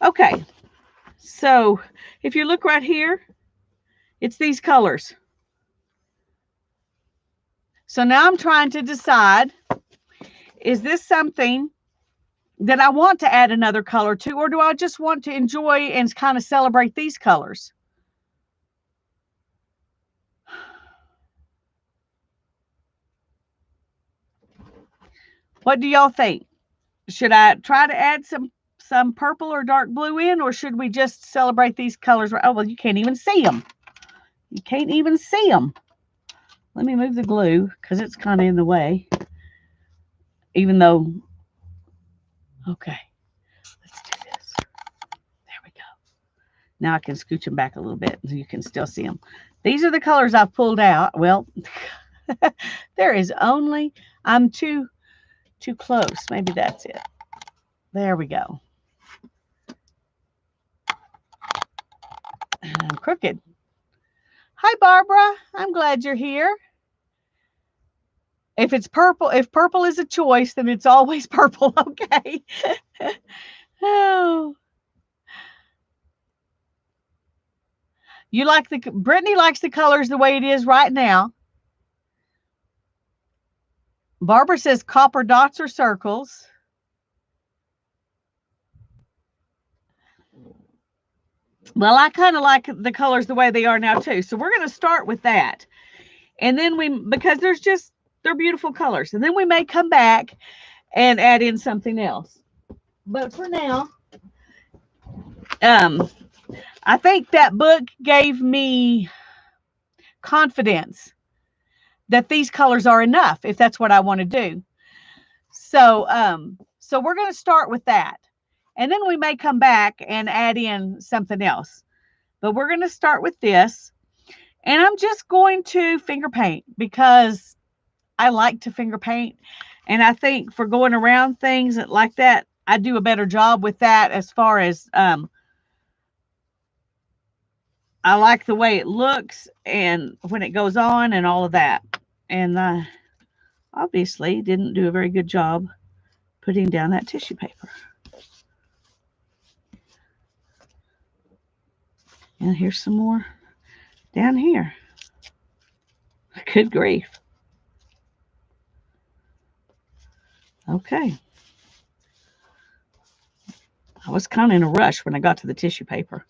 Okay. So if you look right here, it's these colors. So now I'm trying to decide, is this something that I want to add another color to, or do I just want to enjoy and kind of celebrate these colors? What do y'all think? Should I try to add some purple or dark blue in, or should we just celebrate these colors? Oh, well, you can't even see them. You can't even see them. Let me move the glue because it's kind of in the way. Even though, okay, let's do this. There we go. Now I can scooch them back a little bit so you can still see them. These are the colors I've pulled out. Well, there is only, I'm too close. Maybe that's it. There we go. I'm crooked. Hi, Barbara. I'm glad you're here. If it's purple, if purple is a choice, then it's always purple. Okay. Oh. You like Brittany likes the colors the way it is right now. Barbara says copper dots or circles. Well, I kind of like the colors the way they are now too. So we're going to start with that. And then because they're beautiful colors. And then we may come back and add in something else. But for now, I think that book gave me confidence that these colors are enough if that's what I want to do. So we're going to start with that. And then we may come back and add in something else. But we're going to start with this. And I'm just going to finger paint because I like to finger paint. And I think for going around things like that, I do a better job with that as far as I like the way it looks and when it goes on and all of that. And I obviously didn't do a very good job putting down that tissue paper. And here's some more down here. Good grief. Okay. I was kind of in a rush when I got to the tissue paper.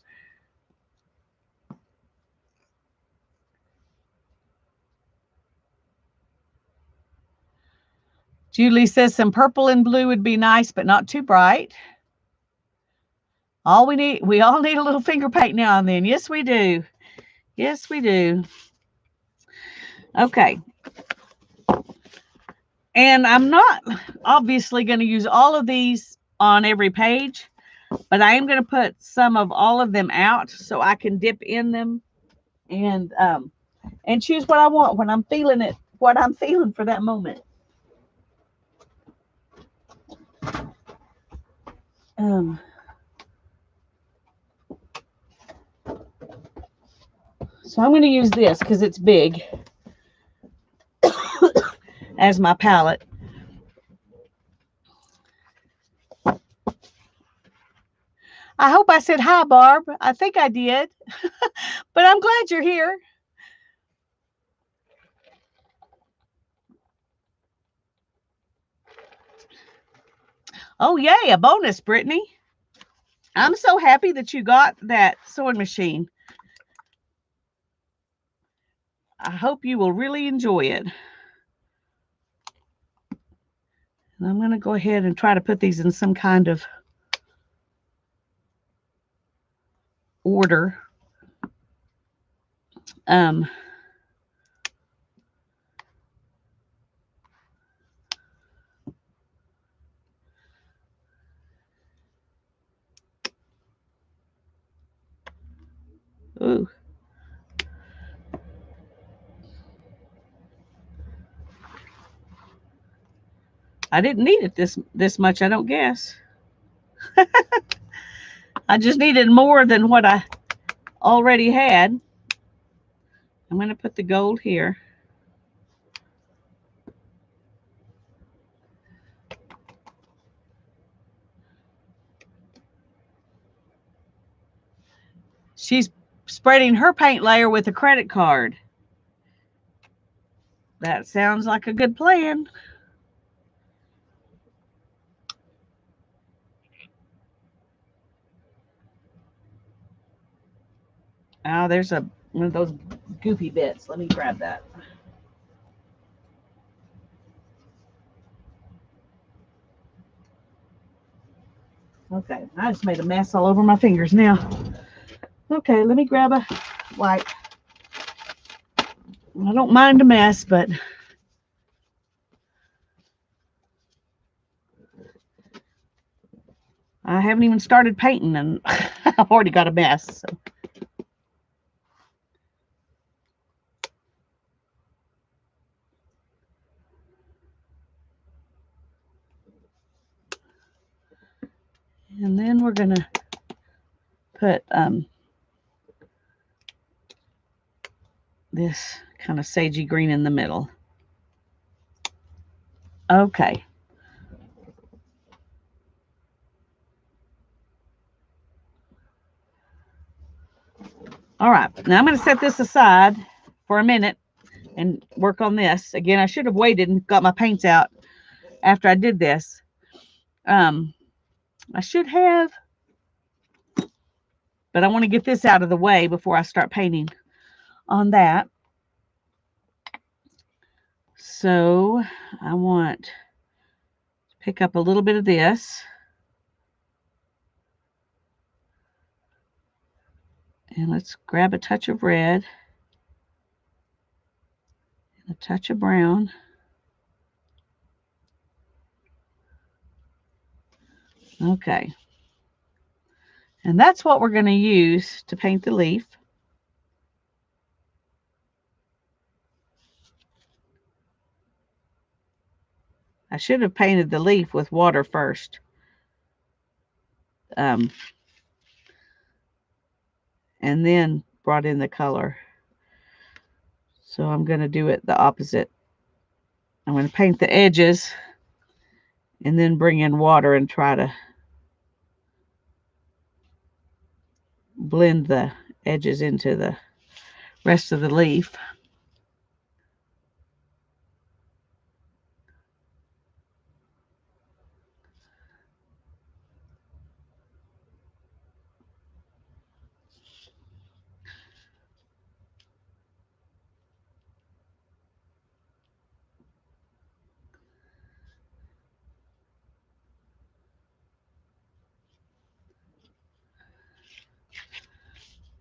Julie says some purple and blue would be nice, but not too bright. We all need a little finger paint now and then. Yes, we do. Yes, we do. Okay. And I'm not obviously going to use all of these on every page, but I am going to put some of all of them out so I can dip in them and choose what I want when I'm feeling it, what I'm feeling for that moment. So I'm going to use this because it's big as my palette. I hope I said hi, Barb. I think I did. But I'm glad you're here. Oh, yay, a bonus, Brittany. I'm so happy that you got that sewing machine. I hope you will really enjoy it. And I'm going to go ahead and try to put these in some kind of order. Ooh. I didn't need it this much, I don't guess. I just needed more than what I already had. I'm going to put the gold here. She's spreading her paint layer with a credit card. That sounds like a good plan. Oh, there's one of those goofy bits. Let me grab that. Okay, I just made a mess all over my fingers now. Okay, let me grab a wipe. I don't mind a mess, but I haven't even started painting and I've already got a mess. So. And then we're going to put this kind of sagey green in the middle. Okay. All right. Now I'm going to set this aside for a minute and work on this. Again, I should have waited and got my paints out after I did this. I should have, but I want to get this out of the way before I start painting on that. So I want to pick up a little bit of this. And let's grab a touch of red and a touch of brown. Okay. And that's what we're going to use to paint the leaf. I should have painted the leaf with water first. And then brought in the color. So I'm going to do it the opposite. I'm going to paint the edges and then bring in water and try to blend the edges into the rest of the leaf.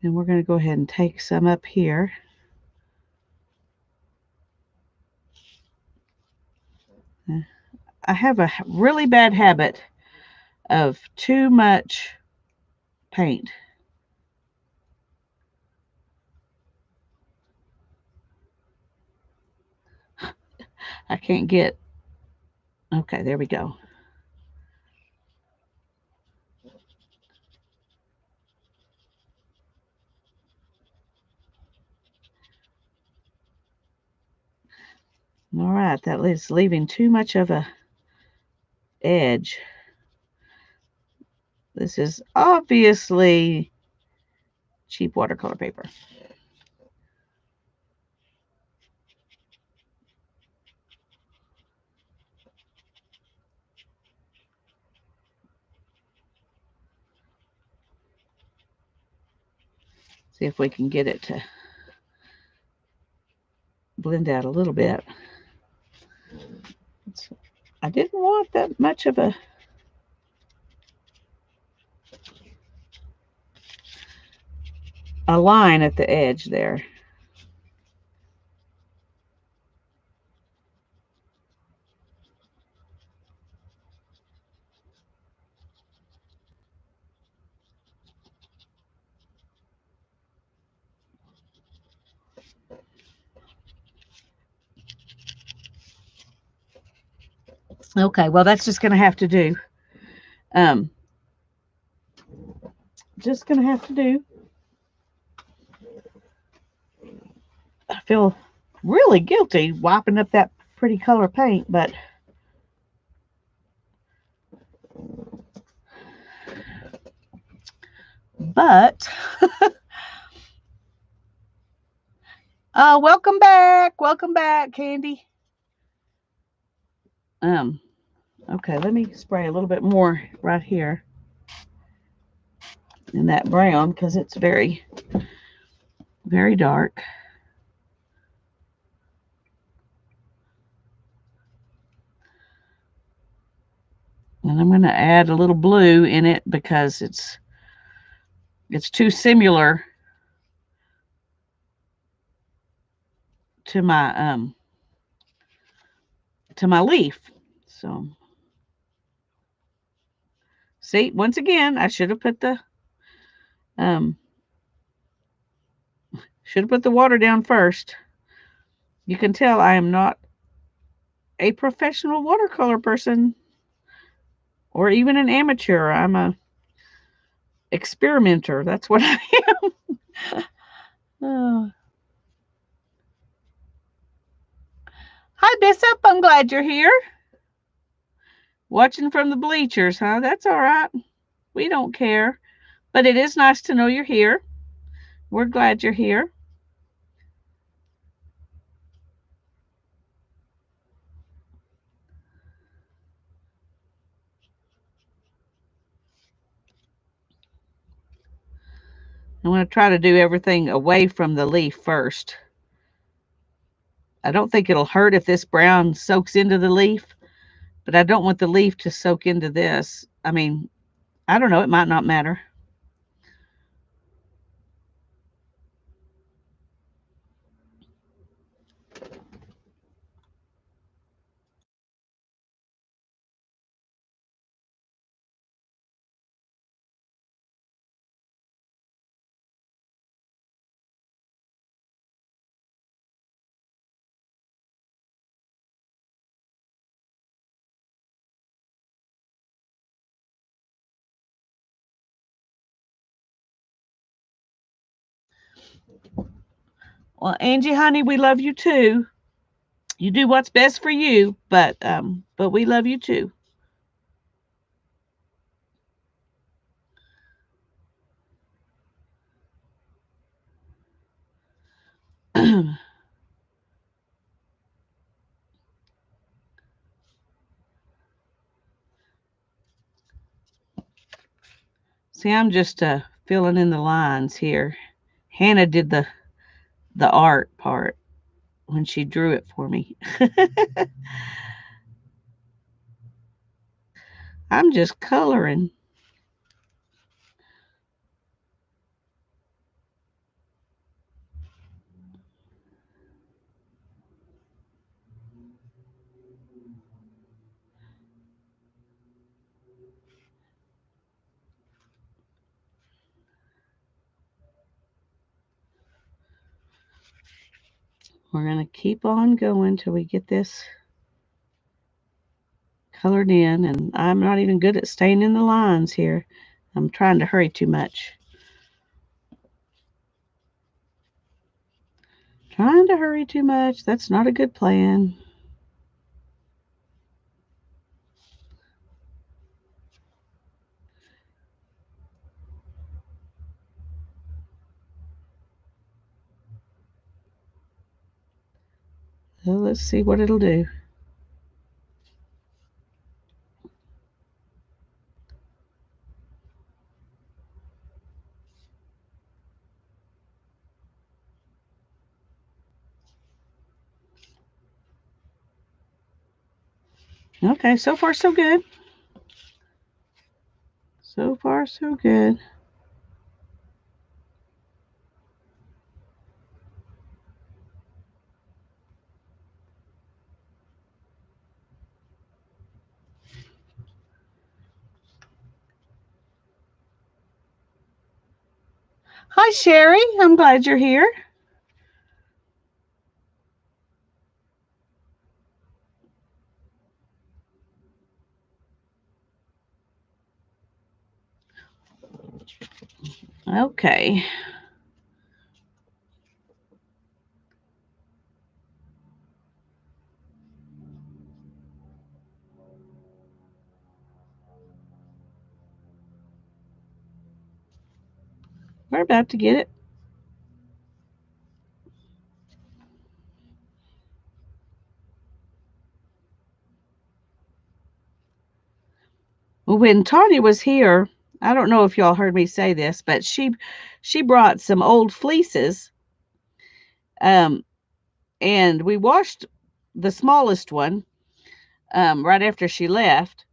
And we're going to go ahead and take some up here. I have a really bad habit of too much paint. I can't get, okay, there we go. All right, that is leaving too much of a edge. This is obviously cheap watercolor paper. See if we can get it to blend out a little bit. I didn't want that much of a line at the edge there. Okay, well, that's just going to have to do. Um, just going to have to do. I feel really guilty wiping up that pretty color paint, but welcome back, Candy. Okay, let me spray a little bit more right here in that brown because it's very, very dark. And I'm going to add a little blue in it because it's too similar to my leaf. So see, once again, I should have put the um water down first. You can tell I am not a professional watercolor person or even an amateur. I'm a experimenter. That's what I am. Oh. Hi, Bishop. I'm glad you're here. Watching from the bleachers, huh? That's all right. We don't care. But it is nice to know you're here. We're glad you're here. I'm going to try to do everything away from the leaf first. I don't think it'll hurt if this brown soaks into the leaf, but I don't want the leaf to soak into this. I mean, I don't know. It might not matter. Well, Angie, honey, we love you too. You do what's best for you, but we love you too. See, I'm just filling in the lines here. Hannah did the art part when she drew it for me. I'm just coloring. We're going to keep on going till we get this colored in, and I'm not even good at staying in the lines here. I'm trying to hurry too much. Trying to hurry too much. That's not a good plan. So let's see what it'll do. Okay, so far so good. So far so good. Hi, Sherry. I'm glad you're here. Okay. We're about to get it. Well, when Tanya was here, I don't know if y'all heard me say this, but she brought some old fleeces, um, and we washed the smallest one right after she left,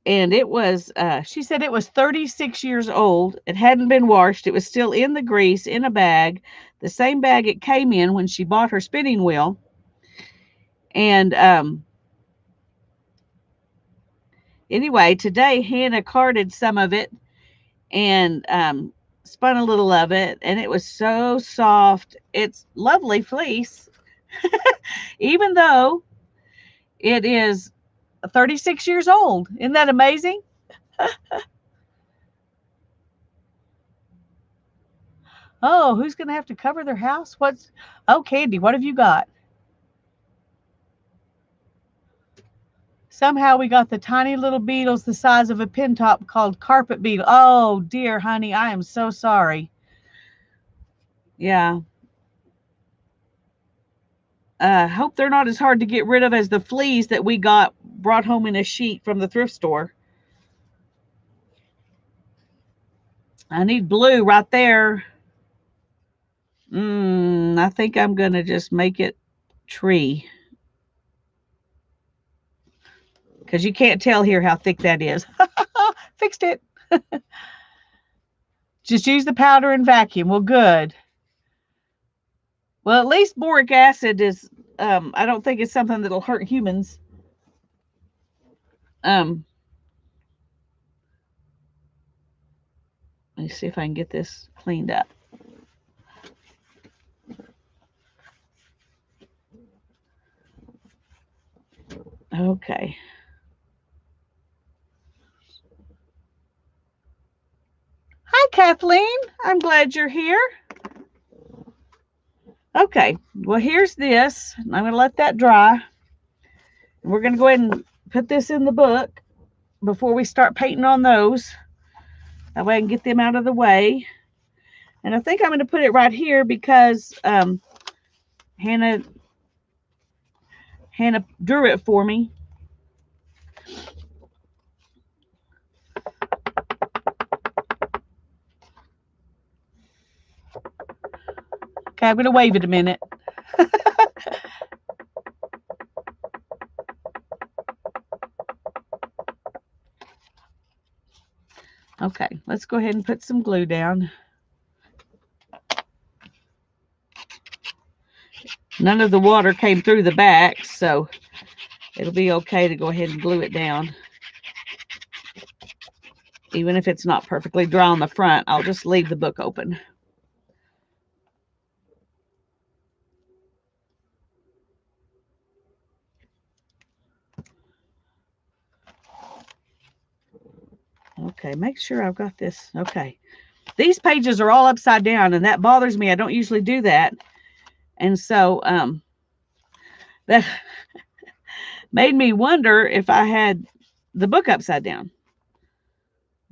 and it was she said it was 36 years old. It hadn't been washed. It was still in the grease in a bag, the same bag it came in when she bought her spinning wheel, and anyway, today Hannah carded some of it and spun a little of it, and it was so soft. It's lovely fleece, even though it is 36 years old. Isn't that amazing? Oh, who's going to have to cover their house? Oh, Candy, what have you got? Somehow we got the tiny little beetles the size of a pin top called carpet beetle. Oh, dear, honey, I am so sorry. Yeah. Hope they're not as hard to get rid of as the fleas that we got brought home in a sheet from the thrift store. I need blue right there. I think I'm going to just make it tree. Because you can't tell here how thick that is. Fixed it. Just use the powder and vacuum. Well, good. Well, at least boric acid is, I don't think it's something that'll hurt humans. Let me see if I can get this cleaned up. Okay. Hi, Kathleen. I'm glad you're here. Okay. Well, here's this. I'm going to let that dry. We're going to go ahead and put this in the book before we start painting on those. That way I can get them out of the way. And I think I'm going to put it right here because Hannah drew it for me. Okay, I'm going to wave it a minute. Okay, let's go ahead and put some glue down. None of the water came through the back, so it'll be okay to go ahead and glue it down. Even if it's not perfectly dry on the front, I'll just leave the book open. Okay, make sure I've got this. Okay. These pages are all upside down, and that bothers me. I don't usually do that. And so that made me wonder if I had the book upside down.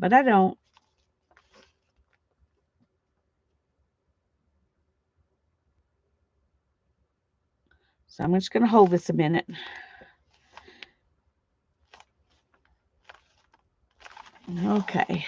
But I don't. So I'm just going to hold this a minute. Okay.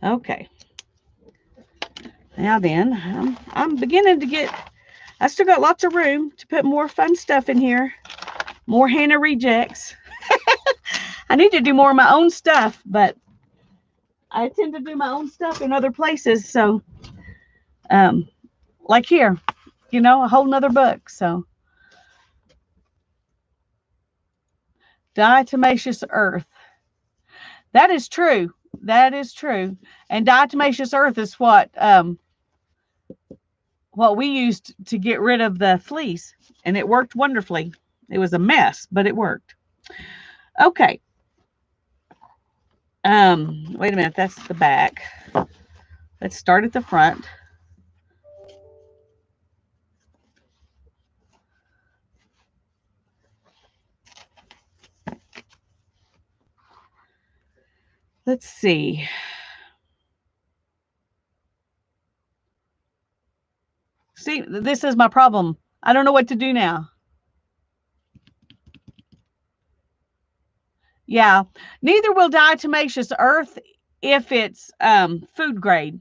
Okay. Now then, I'm beginning to get, I still got lots of room to put more fun stuff in here. More Hannah rejects. I need to do more of my own stuff, but I tend to do my own stuff in other places. So like here, you know, a whole nother book. So diatomaceous earth. That is true. That is true. And diatomaceous earth is what we used to get rid of the fleas, and it worked wonderfully. It was a mess, but it worked. Okay. Wait a minute, that's the back. Let's start at the front. Let's see. See, this is my problem. I don't know what to do now. Yeah, neither will diatomaceous earth if it's food grade,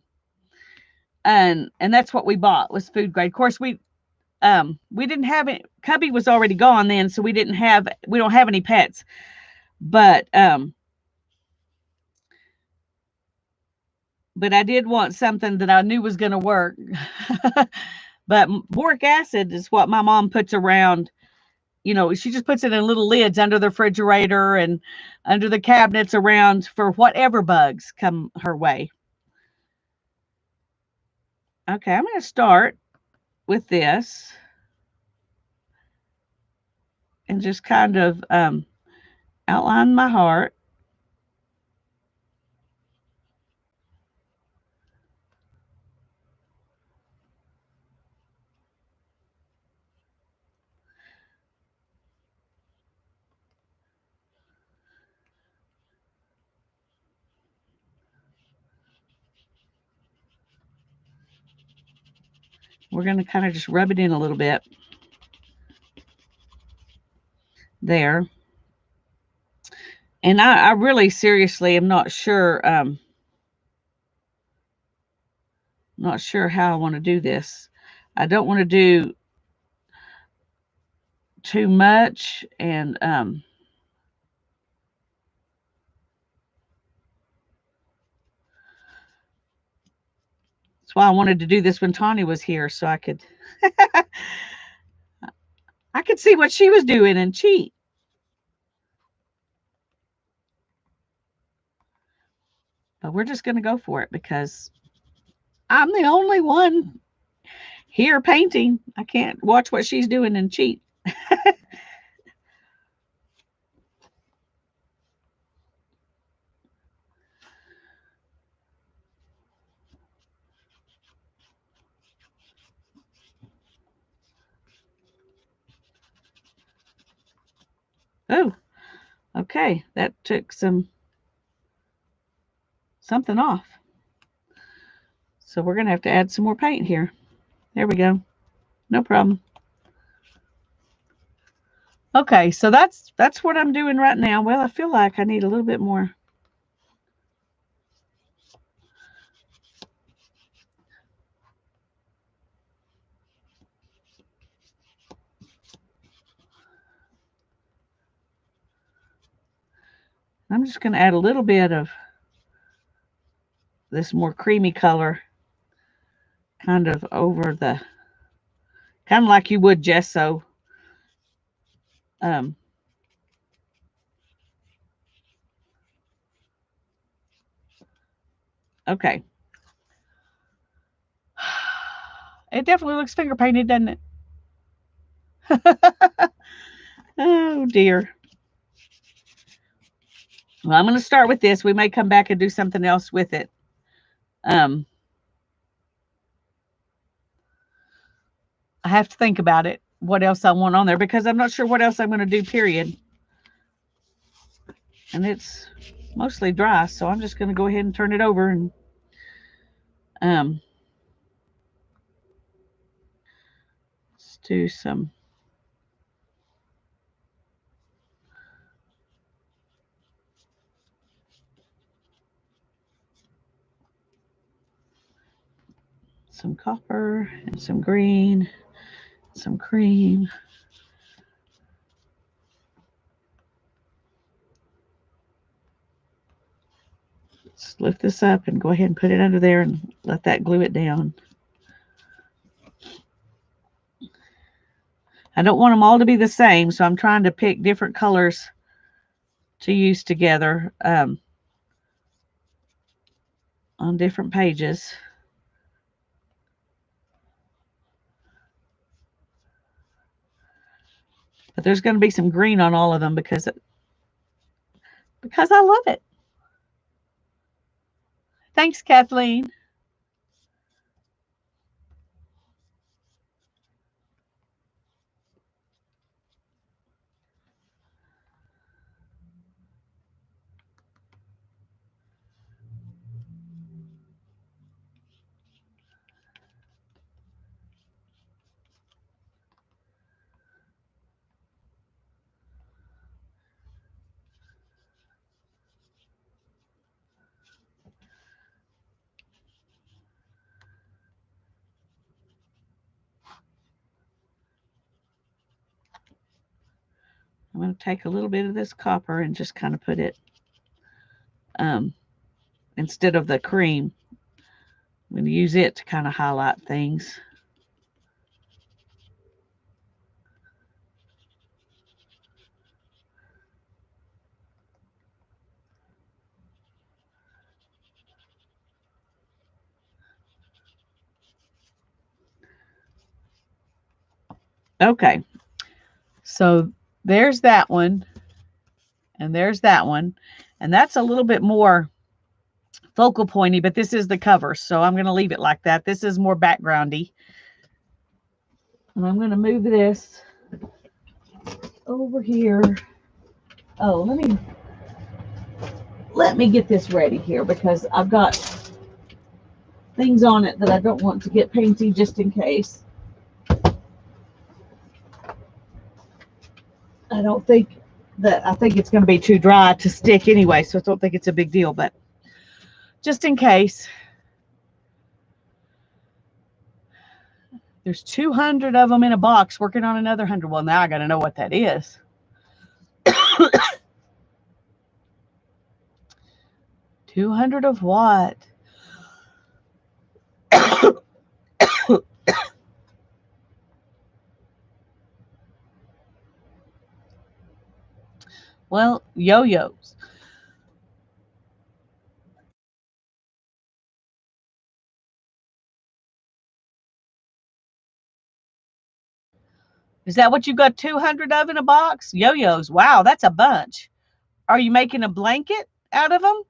and that's what we bought was food grade. Of course, we didn't have it. Cubby was already gone then, so we don't have any pets. But I did want something that I knew was going to work. But boric acid is what my mom puts around. You know, she just puts it in little lids under the refrigerator and under the cabinets around for whatever bugs come her way. Okay, I'm going to start with this and just kind of outline my heart. We're going to kind of just rub it in a little bit there. And I really seriously am not sure how I want to do this. I don't want to do too much, and that's why I wanted to do this when Tawny was here, so I could see what she was doing and cheat. But we're just going to go for it because I'm the only one here painting. I can't watch what she's doing and cheat. Oh, okay. That took something off. So we're going to have to add some more paint here. There we go. No problem. Okay, so that's what I'm doing right now. Well, I feel like I need a little bit more. I'm just going to add a little bit of this more creamy color kind of over the, kind of like you would gesso. Okay. It definitely looks finger painted, doesn't it? Oh, dear. Well, I'm going to start with this. We may come back and do something else with it. I have to think about it, what else I want on there, because I'm not sure what else I'm going to do, period. And it's mostly dry, so I'm just going to go ahead and turn it over and let's do some copper and some green, some cream. Let's lift this up and go ahead and put it under there and let that glue it down. I don't want them all to be the same, so I'm trying to pick different colors to use together on different pages. But there's going to be some green on all of them because I love it. Thanks, Kathleen. I'm going to take a little bit of this copper and just kind of put it instead of the cream. I'm going to use it to kind of highlight things. Okay, so there's that one, and there's that one, and that's a little bit more focal pointy, but this is the cover, so I'm going to leave it like that. This is more backgroundy. And I'm going to move this over here. Oh, let me get this ready here because I've got things on it that I don't want to get painty just in case. I think it's going to be too dry to stick anyway, so I don't think it's a big deal, but just in case. There's 200 of them in a box working on another 100. Well, now I got to know what that is. 200 of what? Well, yo-yos. Is that what you got 200 of in a box? Yo-yos. Wow, that's a bunch. Are you making a blanket out of them?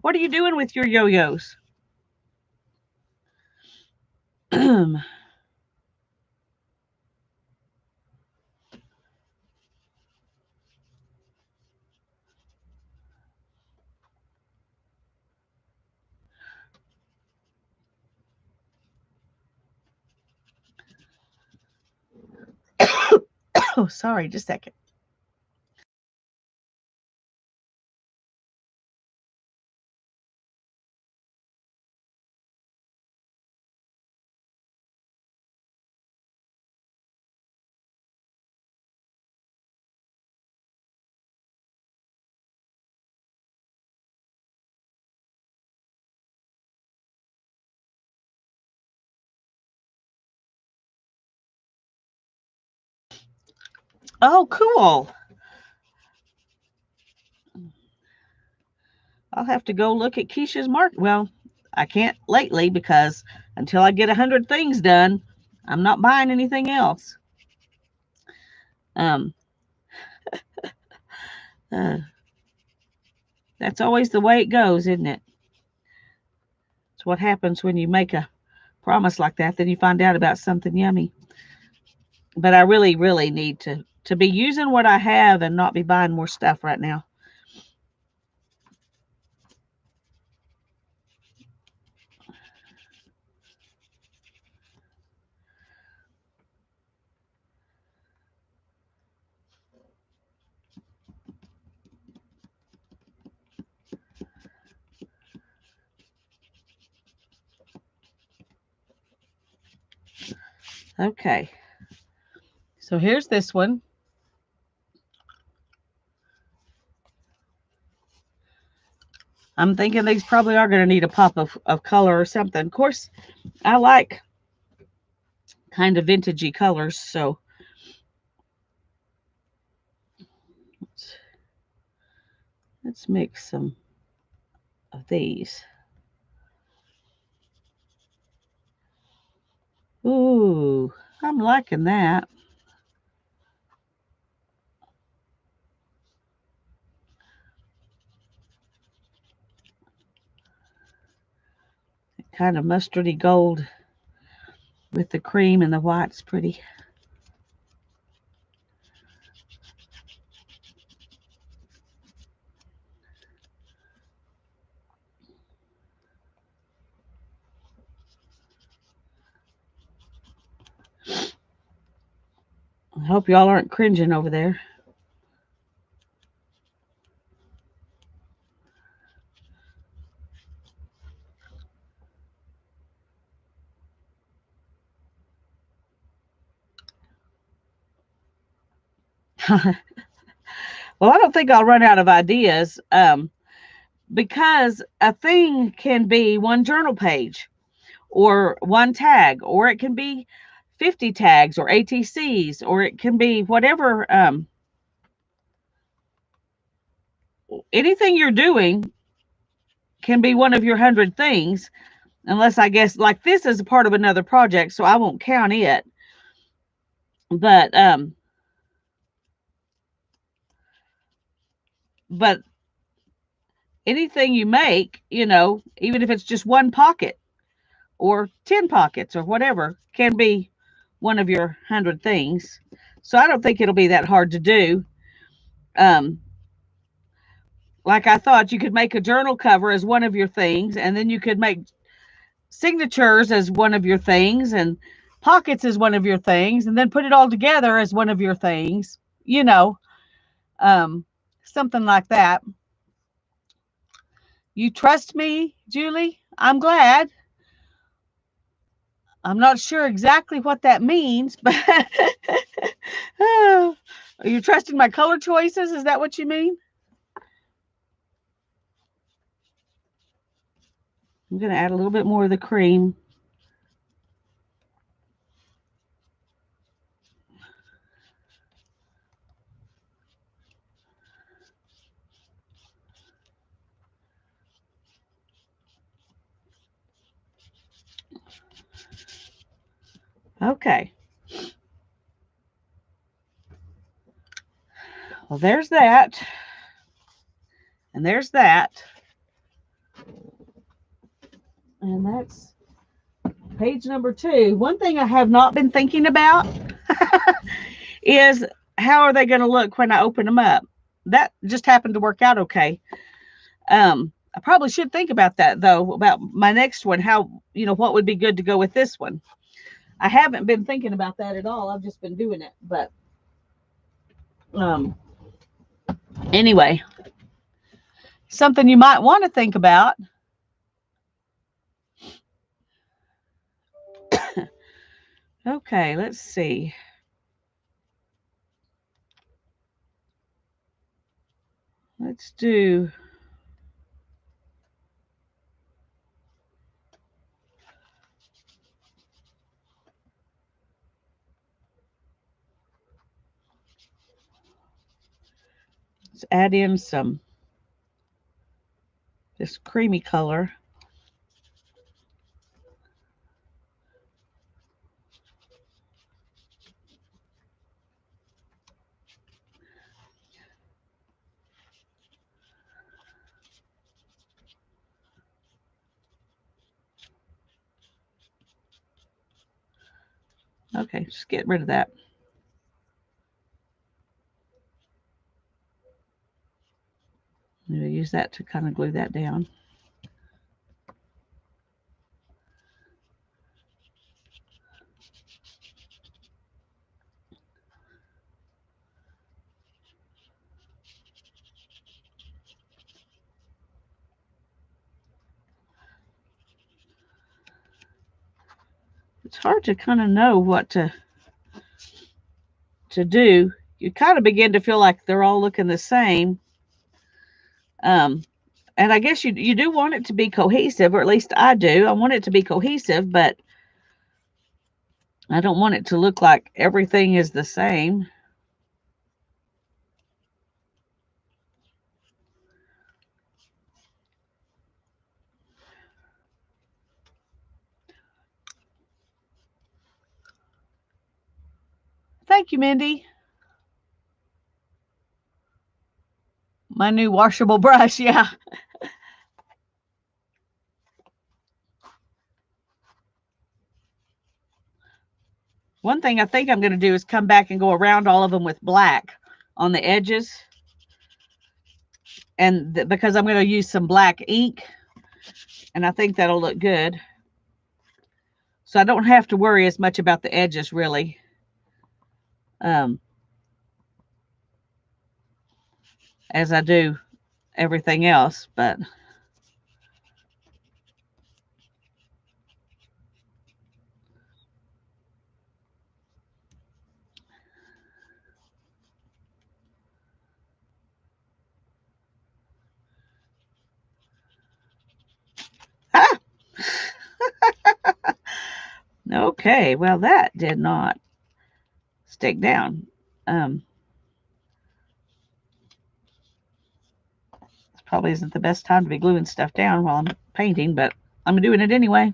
What are you doing with your yo-yos? Oh, sorry, just a second. Oh, cool. I'll have to go look at Keisha's mark. Well, I can't lately because until I get 100 things done, I'm not buying anything else. Um, that's always the way it goes, isn't it? It's what happens when you make a promise like that. Then you find out about something yummy. But I really, really need to be using what I have and not be buying more stuff right now. Okay. So here's this one. I'm thinking these probably are going to need a pop of color or something. Of course, I like kind of vintagey colors, so Let's mix some of these. Ooh, I'm liking that. Kind of mustardy gold with the cream and the white's pretty. I hope y'all aren't cringing over there. Well, I don't think I'll run out of ideas because a thing can be one journal page or one tag, or it can be 50 tags or ATCs, or it can be whatever. Anything you're doing can be one of your 100 things, unless I guess like this is a part of another project, so I won't count it. But but anything you make, even if it's just one pocket or 10 pockets or whatever, can be one of your 100 things. So I don't think it'll be that hard to do. Um, like I thought, you could make a journal cover as one of your things, and then you could make signatures as one of your things, and pockets as one of your things, and then put it all together as one of your things, um, something like that. You trust me, Julie? I'm glad. I'm not sure exactly what that means, but are you trusting my color choices? Is that what you mean? I'm going to add a little bit more of the cream. Okay. Well, there's that. And there's that. And that's page number 2. One thing I have not been thinking about is how are they going to look when I open them up? That just happened to work out okay. I probably should think about that though, about my next one. How, what would be good to go with this one? I haven't been thinking about that at all. I've just been doing it. But anyway, something you might want to think about. Okay, let's see. Let's do let's add in some this creamy color. Okay, just get rid of that. I'm going to use that to kind of glue that down. It's hard to kind of know what to do. You kind of begin to feel like they're all looking the same. And I guess you do want it to be cohesive, or at least I do. I want it to be cohesive, but I don't want it to look like everything is the same. Thank you, Mindy. My new washable brush, yeah. One thing I think I'm going to do is come back and go around all of them with black on the edges. And because I'm going to use some black ink, and I think that'll look good. So I don't have to worry as much about the edges, really. As I do everything else, but ah! Okay, well that did not stick down. This probably isn't the best time to be gluing stuff down while I'm painting, but I'm doing it anyway.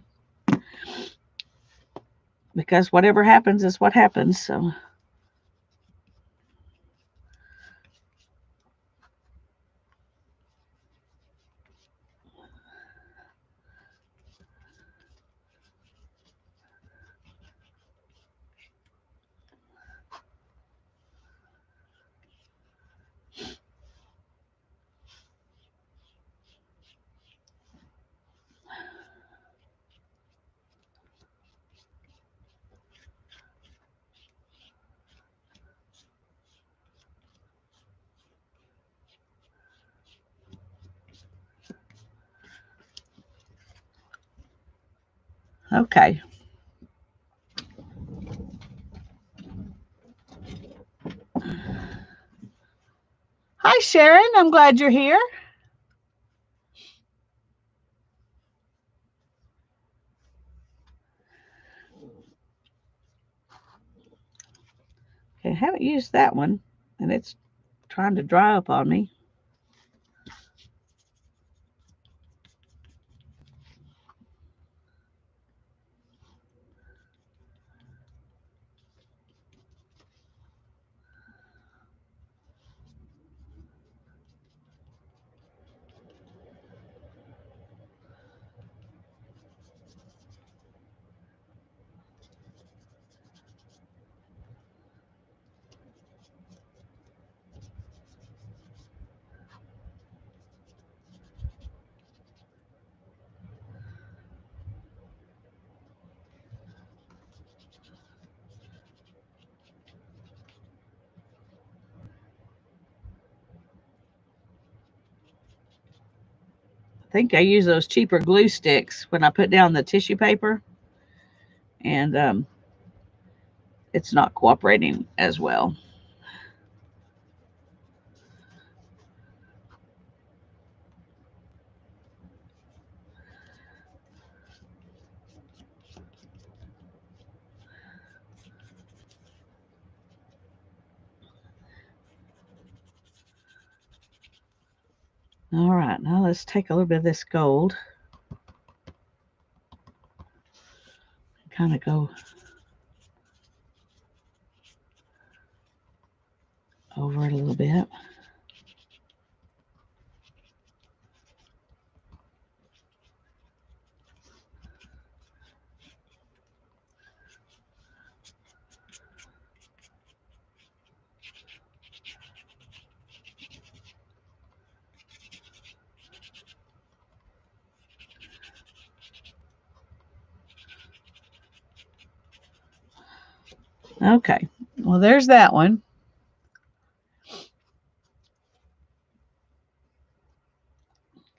Because whatever happens is what happens, so. Okay. Hi, Sharon. I'm glad you're here. Okay, I haven't used that one, and it's trying to dry up on me. I think I use those cheaper glue sticks when I put down the tissue paper, and it's not cooperating as well. All right, now let's take a little bit of this gold. Kind of go over it a little bit. Okay, well, there's that one.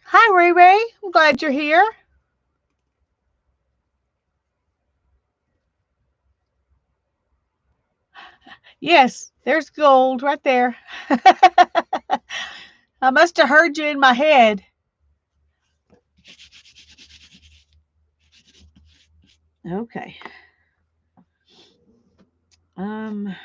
Hi, Ray Ray. I'm glad you're here. Yes, there's gold right there. I must have heard you in my head. Okay. Um,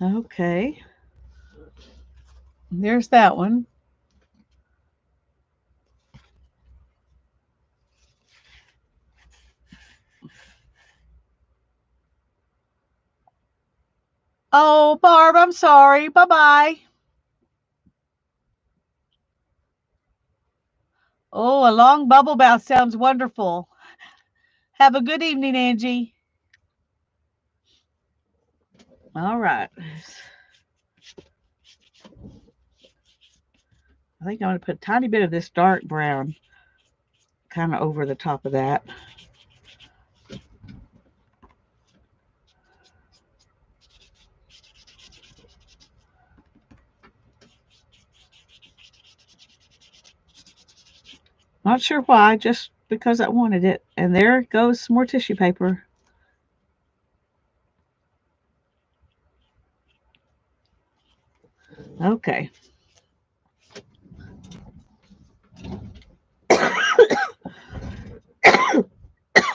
Okay. There's that one. Oh, Barb, I'm sorry. Bye-bye. Oh, a long bubble bath sounds wonderful. Have a good evening, Angie. All right. I think I'm going to put a tiny bit of this dark brown kind of over the top of that. Not sure why, just because I wanted it. And there goes some more tissue paper. Okay.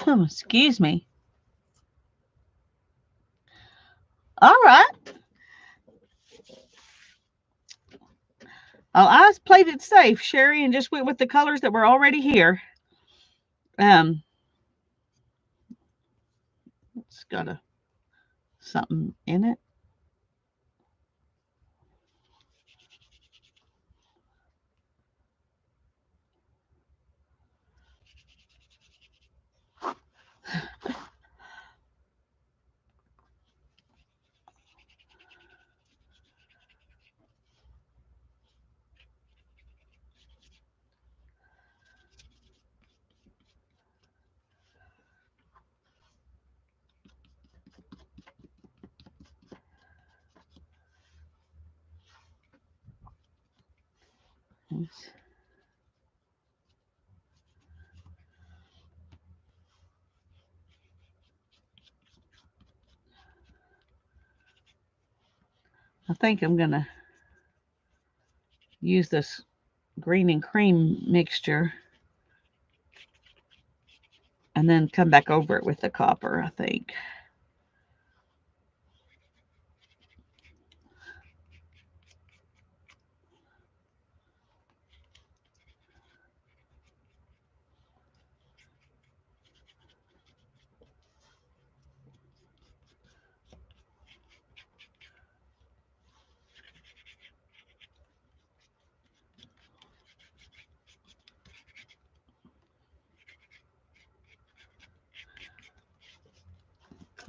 Excuse me. All right. I played it safe, Sherry, and just went with the colors that were already here. It's got something in it. I think I'm going to use this green and cream mixture and then come back over it with the copper, I think.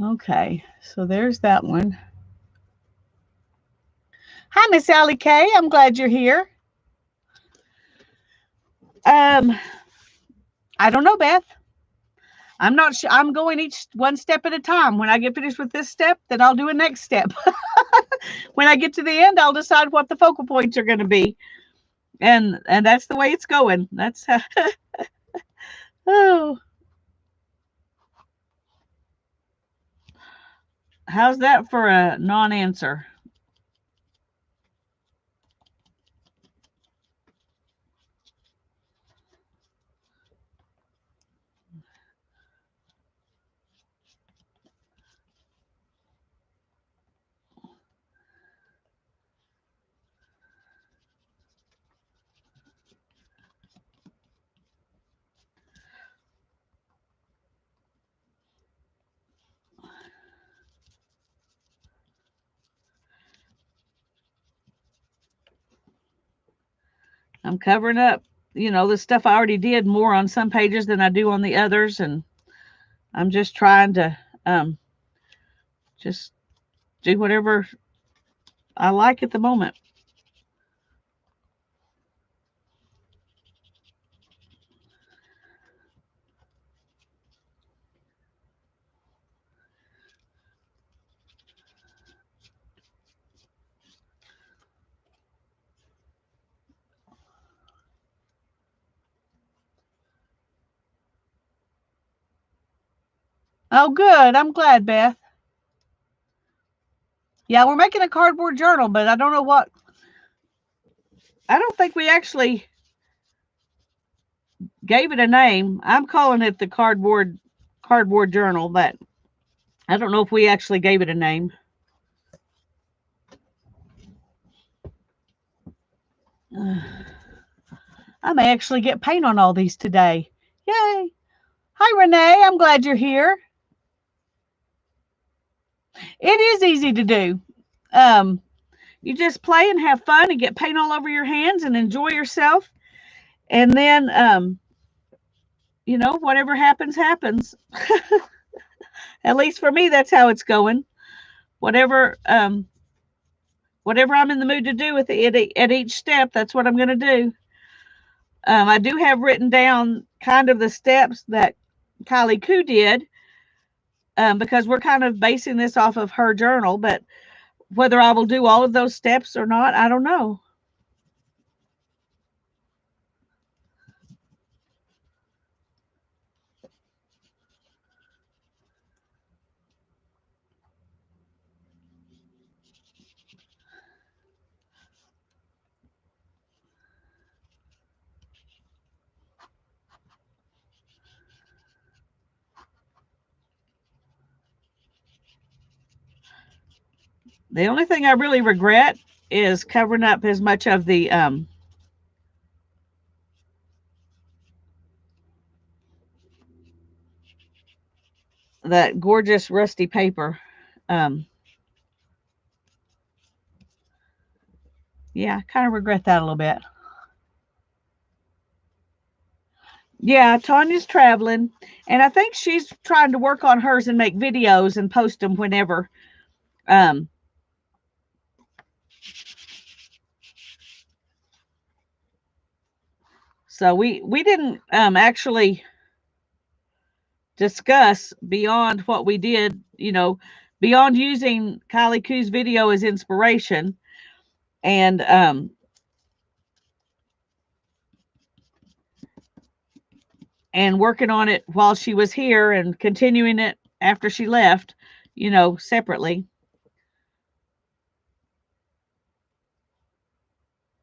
Okay, so there's that one. Hi, Miss Allie Kay. I'm glad you're here. Um, I don't know, Beth. I'm not sure. I'm going each one step at a time. When I get finished with this step, then I'll do a next step. When I get to the end, I'll decide what the focal points are going to be, and that's the way it's going. That's oh, how's that for a non-answer? I'm covering up, the stuff I already did more on some pages than I do on the others, and I'm just trying to just do whatever I like at the moment. Oh, good. I'm glad, Beth. Yeah, we're making a cardboard journal, but I don't know what. I don't think we actually gave it a name. I'm calling it the cardboard journal, but I don't know if we actually gave it a name. I may actually get paint on all these today. Yay. Hi, Renee. I'm glad you're here. It is easy to do. You just play and have fun and get paint all over your hands and enjoy yourself. And then, whatever happens, happens. At least for me, that's how it's going. Whatever, whatever I'm in the mood to do with it at each step, that's what I'm going to do. I do have written down kind of the steps that Kylie Koo did, because we're kind of basing this off of her journal, but whether I will do all of those steps or not, I don't know. The only thing I really regret is covering up as much of that gorgeous rusty paper. Yeah, I kind of regret that a little bit. Yeah, Tanya's traveling, and I think she's trying to work on hers and make videos and post them whenever. Um, so we didn't actually discuss beyond what we did, beyond using Kylie Koo's video as inspiration, and working on it while she was here and continuing it after she left, separately.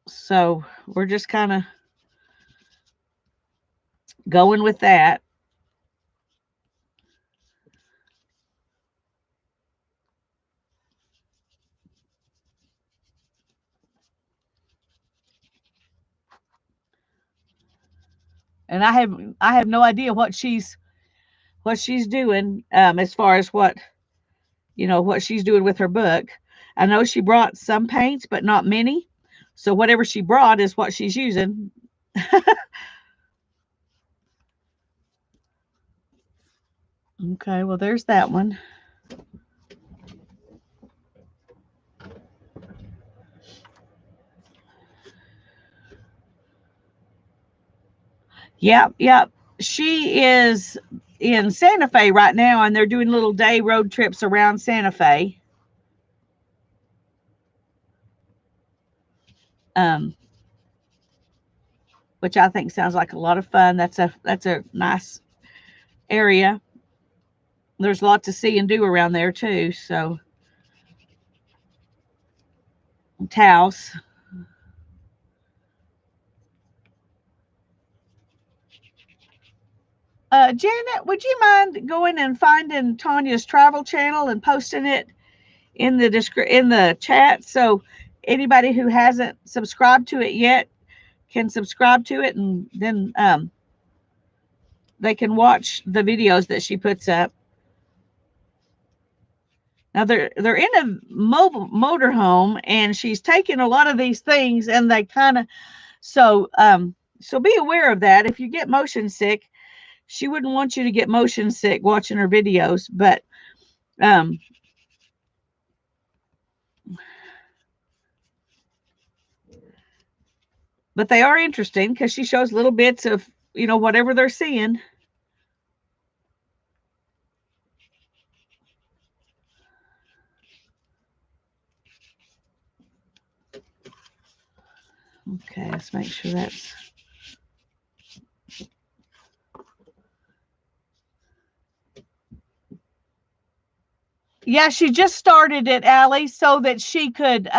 So we're just kind of going with that. And I have no idea what she's doing, as far as what she's doing with her book. I know she brought some paints, but not many. So whatever she brought is what she's using. Okay, well, there's that one. Yep, yep. She is in Santa Fe right now, and they're doing little day road trips around Santa Fe. Um, which I think sounds like a lot of fun. That's a nice area. There's a lot to see and do around there too. So, Taos. Janet, would you mind going and finding Tanya's travel channel and posting it in the chat, so anybody who hasn't subscribed to it yet can subscribe to it, and then they can watch the videos that she puts up. Now they're in a mobile motorhome, and she's taking a lot of these things, and they kind of so be aware of that. If you get motion sick, she wouldn't want you to get motion sick watching her videos, but um, they are interesting because she shows little bits of whatever they're seeing. Okay, let's make sure that's. Yeah, she just started it, Allie, so that she could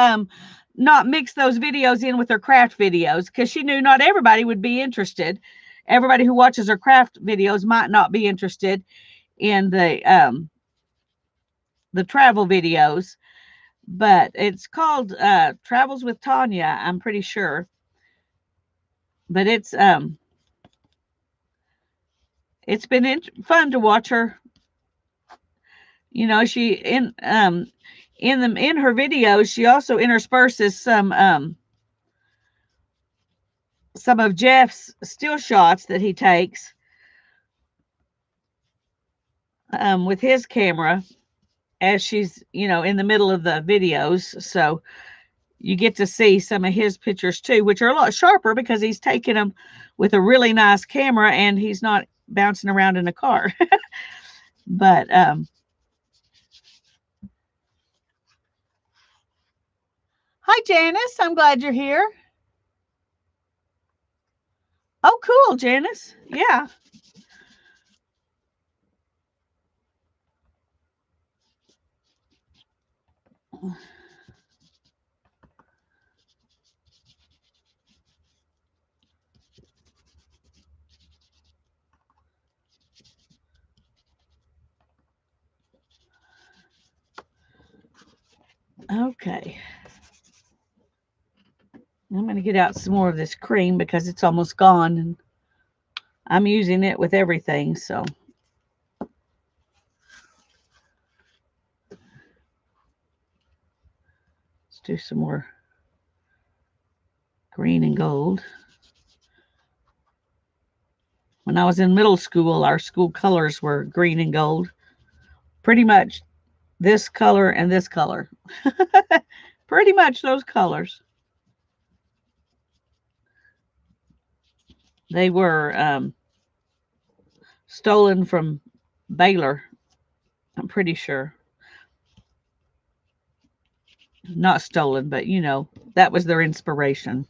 not mix those videos in with her craft videos, because she knew not everybody would be interested. Everybody who watches her craft videos might not be interested in the travel videos, but it's called Travels with Tanya, I'm pretty sure. But it's been fun to watch her. You know, she in her videos she also intersperses some of Jeff's still shots that he takes with his camera as she's, in the middle of the videos. So you get to see some of his pictures too, which are a lot sharper because he's taking them with a really nice camera and he's not bouncing around in a car. But hi, Janice. I'm glad you're here. Oh, cool, Janice. Yeah. Okay. I'm going to get out some more of this cream because it's almost gone and I'm using it with everything. So let's do some more green and gold. When I was in middle school, our school colors were green and gold. Pretty much this color and this color. Pretty much those colors. They were stolen from Baylor, I'm pretty sure. Not stolen, but that was their inspiration.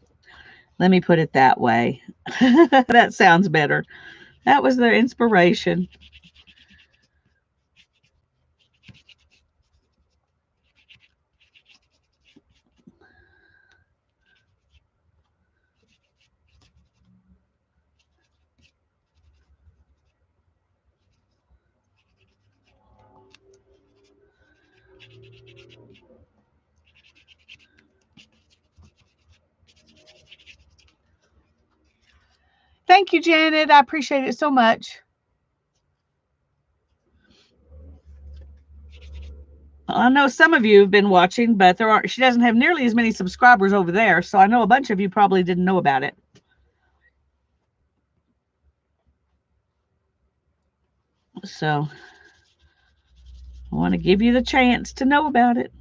Let me put it that way. That sounds better. That was their inspiration. Thank you, Janet. I appreciate it so much. I know some of you have been watching, but she doesn't have nearly as many subscribers over there, so I know a bunch of you probably didn't know about it. So I want to give you the chance to know about it.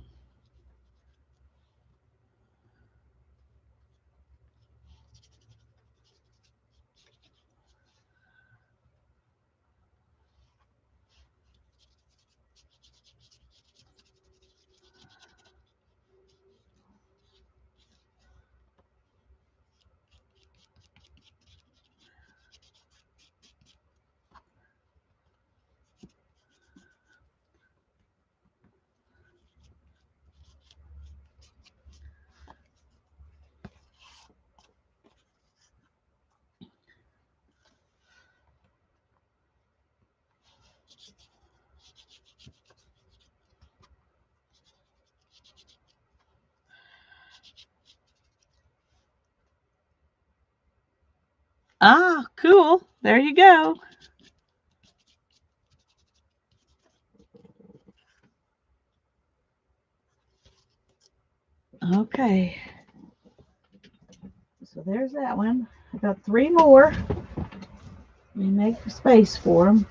Ah, cool. There you go. Okay. So there's that one. I got 3 more. Let me make space for them.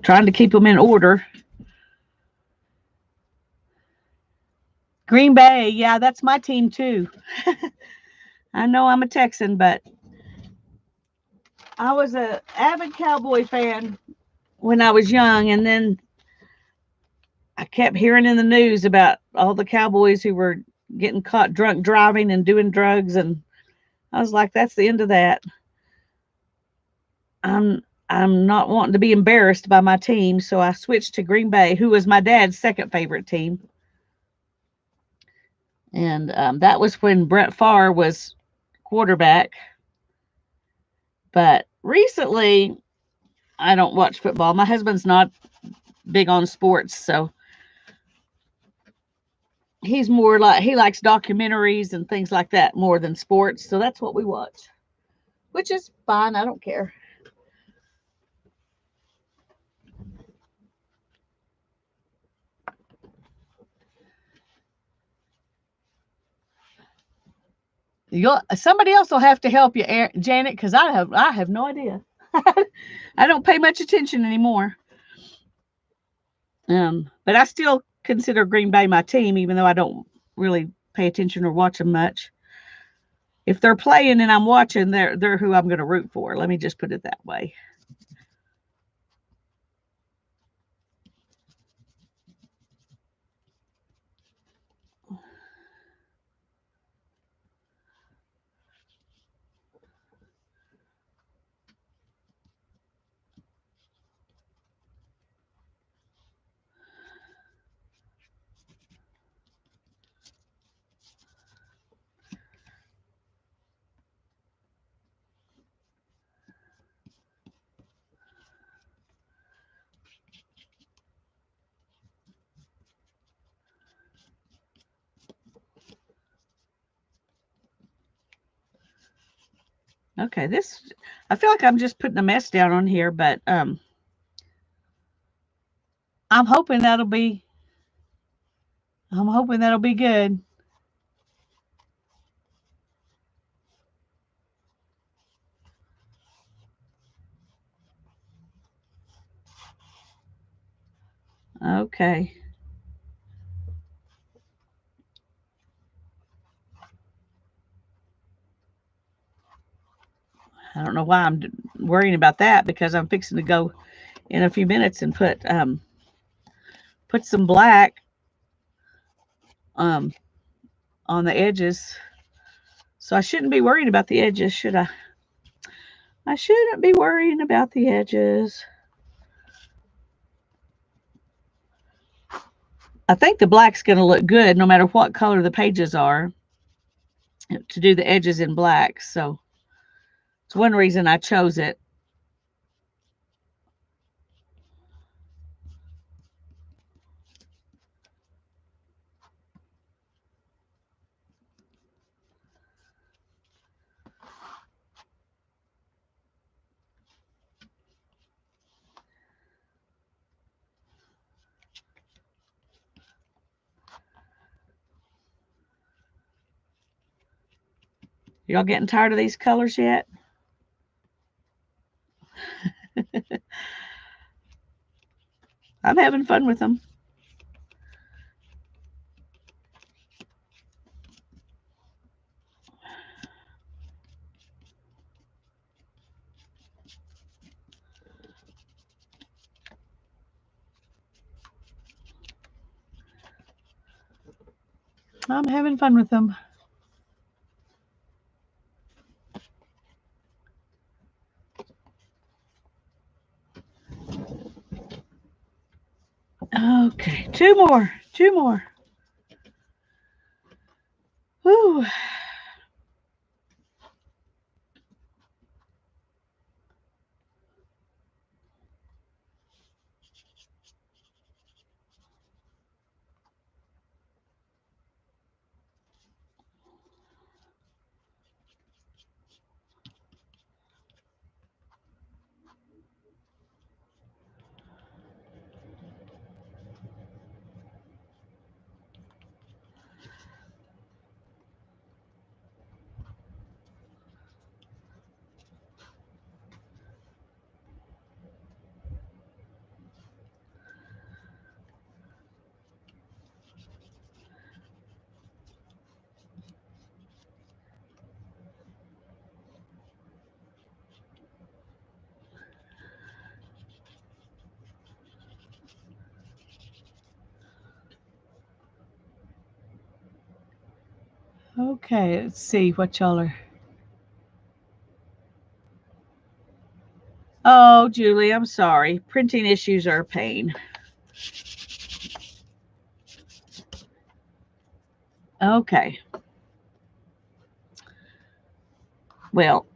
Trying to keep them in order. Green Bay, yeah, that's my team too. I know I'm a Texan, but I was a avid Cowboy fan when I was young, and then I kept hearing in the news about all the Cowboys who were getting caught drunk driving and doing drugs, and I was like, that's the end of that. I'm not wanting to be embarrassed by my team, so I switched to Green Bay, who was my dad's second favorite team. And that was when Brett Favre was quarterback. But recently, I don't watch football. My husband's not big on sports, so he's more like, he likes documentaries and things like that more than sports. So that's what we watch, which is fine. I don't care. Somebody else will have to help you, Janet, because I have no idea. I don't pay much attention anymore. But I still consider Green Bay my team, even though I don't really pay attention or watch them much. If they're playing and I'm watching, they're who I'm going to root for. Let me just put it that way. Okay, I feel like I'm just putting a mess down on here, but I'm hoping that'll be I'm hoping that'll be good. Okay. I don't know why I'm worrying about that, because I'm fixing to go in a few minutes and put some black um on the edges. So I shouldn't be worrying about the edges, should I? I shouldn't be worrying about the edges. I think the black's going to look good no matter what color the pages are, to do the edges in black. So it's one reason I chose it. Y'all getting tired of these colors yet? I'm having fun with them. I'm having fun with them. Okay, two more. Two more. Whew. Okay, let's see what y'all are. Oh, Julie, I'm sorry. Printing issues are a pain. Okay. Well,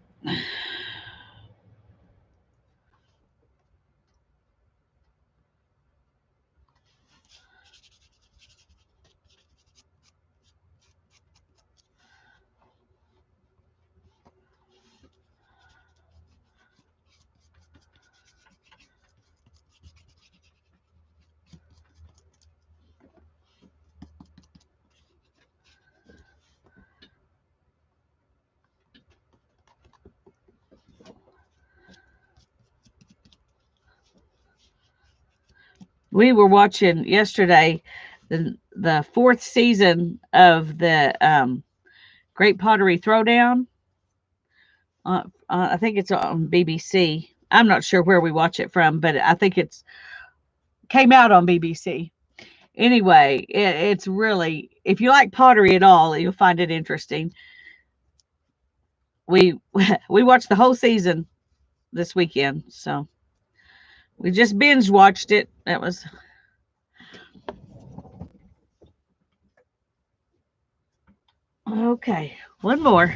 We were watching yesterday the fourth season of the Great Pottery Throwdown. I think it's on BBC. I'm not sure where we watch it from, but I think it's came out on BBC. Anyway, it's really, if you like pottery at all, you'll find it interesting. We we watched the whole season this weekend, so we just binge watched it. That was okay. One more.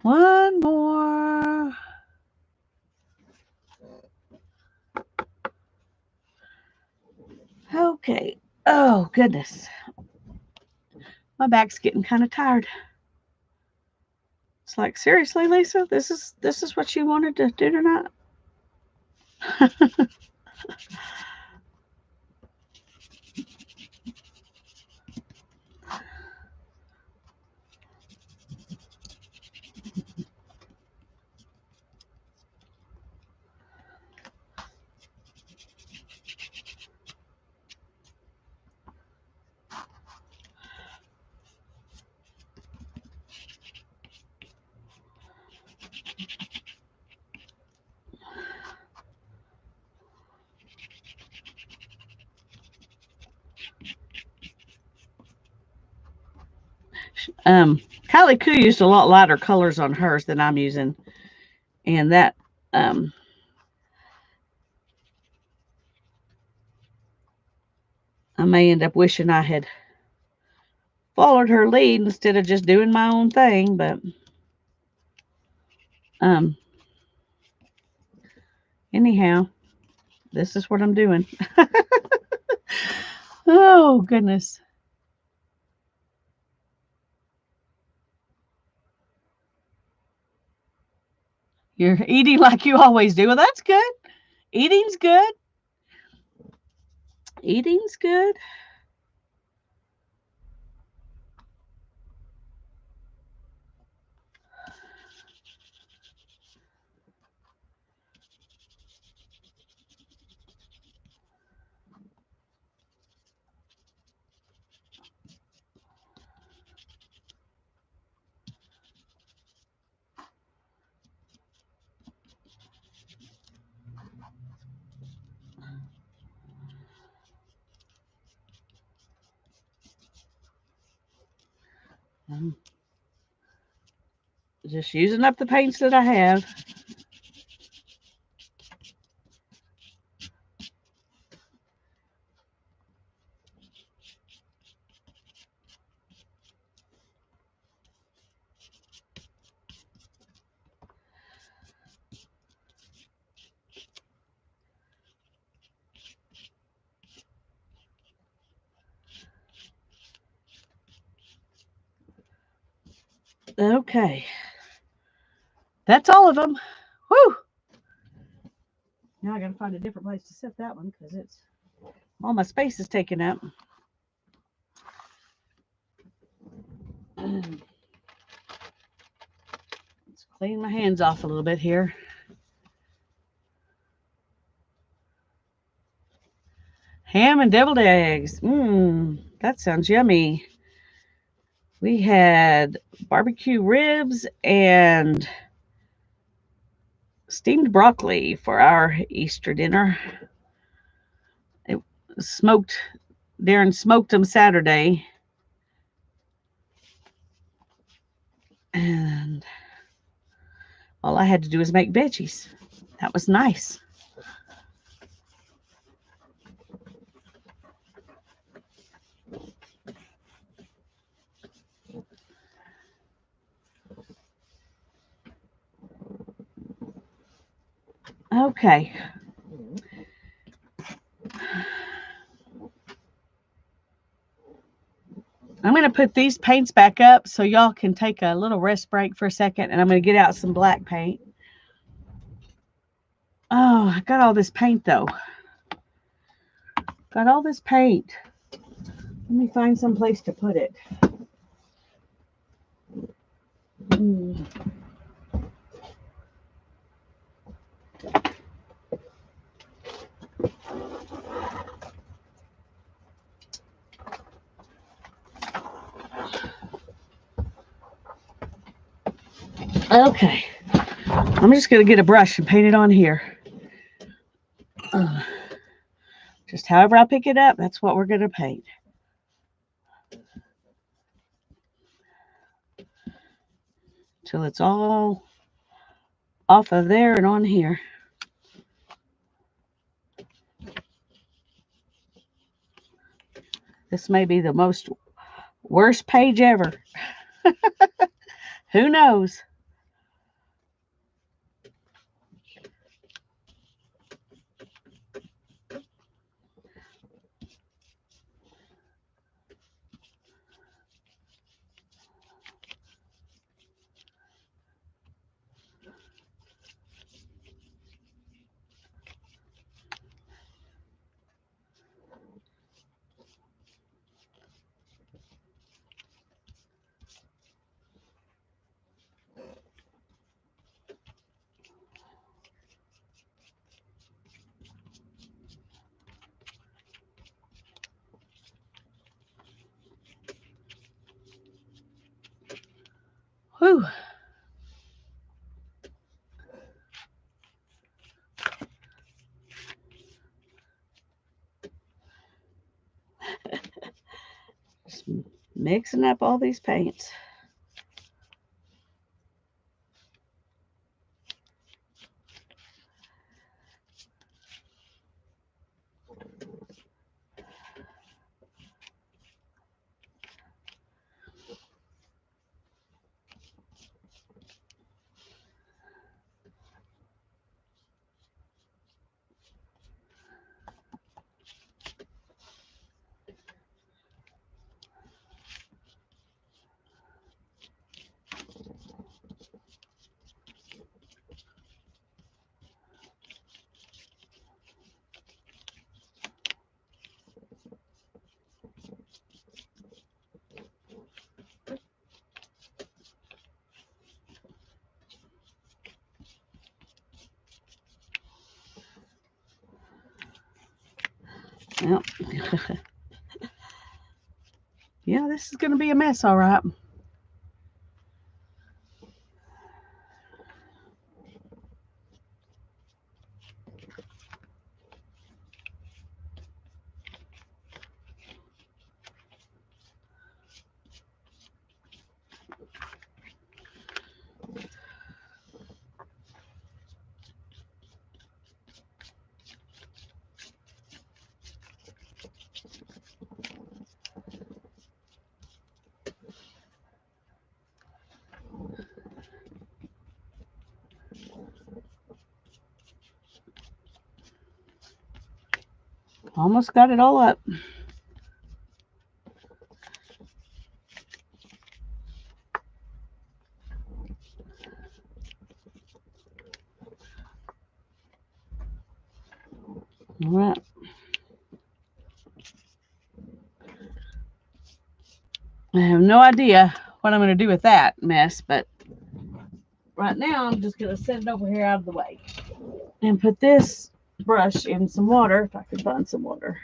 One more. Okay. Oh goodness. My back's getting kind of tired. It's like, seriously, Lisa, this is what you wanted to do tonight? Kylie Koo used a lot lighter colors on hers than I'm using, and that um, I may end up wishing I had followed her lead instead of just doing my own thing. But um, anyhow, this is what I'm doing. Oh goodness. You're eating like you always do. Well, that's good. Eating's good. Eating's good. I'm just using up the paints that I have. Okay. That's all of them. Whew. Now I got to find a different place to set that one because it's all my space is taken up. Let's clean my hands off a little bit here. Ham and deviled eggs. That sounds yummy. We had barbecue ribs and steamed broccoli for our Easter dinner. It smoked. Darren smoked them Saturday. And all I had to do was make veggies. That was nice. Okay. I'm going to put these paints back up so y'all can take a little rest break for a second, and I'm going to get out some black paint. Oh, I got all this paint, though. Got all this paint. Let me find some place to put it. Okay, I'm just going to get a brush and paint it on here. Just however I pick it up, that's what we're going to paint. Till it's all off of there and on here. This may be the most worst page ever. Who knows? Whew. Just mixing up all these paints. Well, yeah, this is going to be a mess, all right. Almost got it all up. All right. I have no idea what I'm going to do with that mess, but right now I'm just going to set it over here out of the way and put this brush in some water, if I can find some water.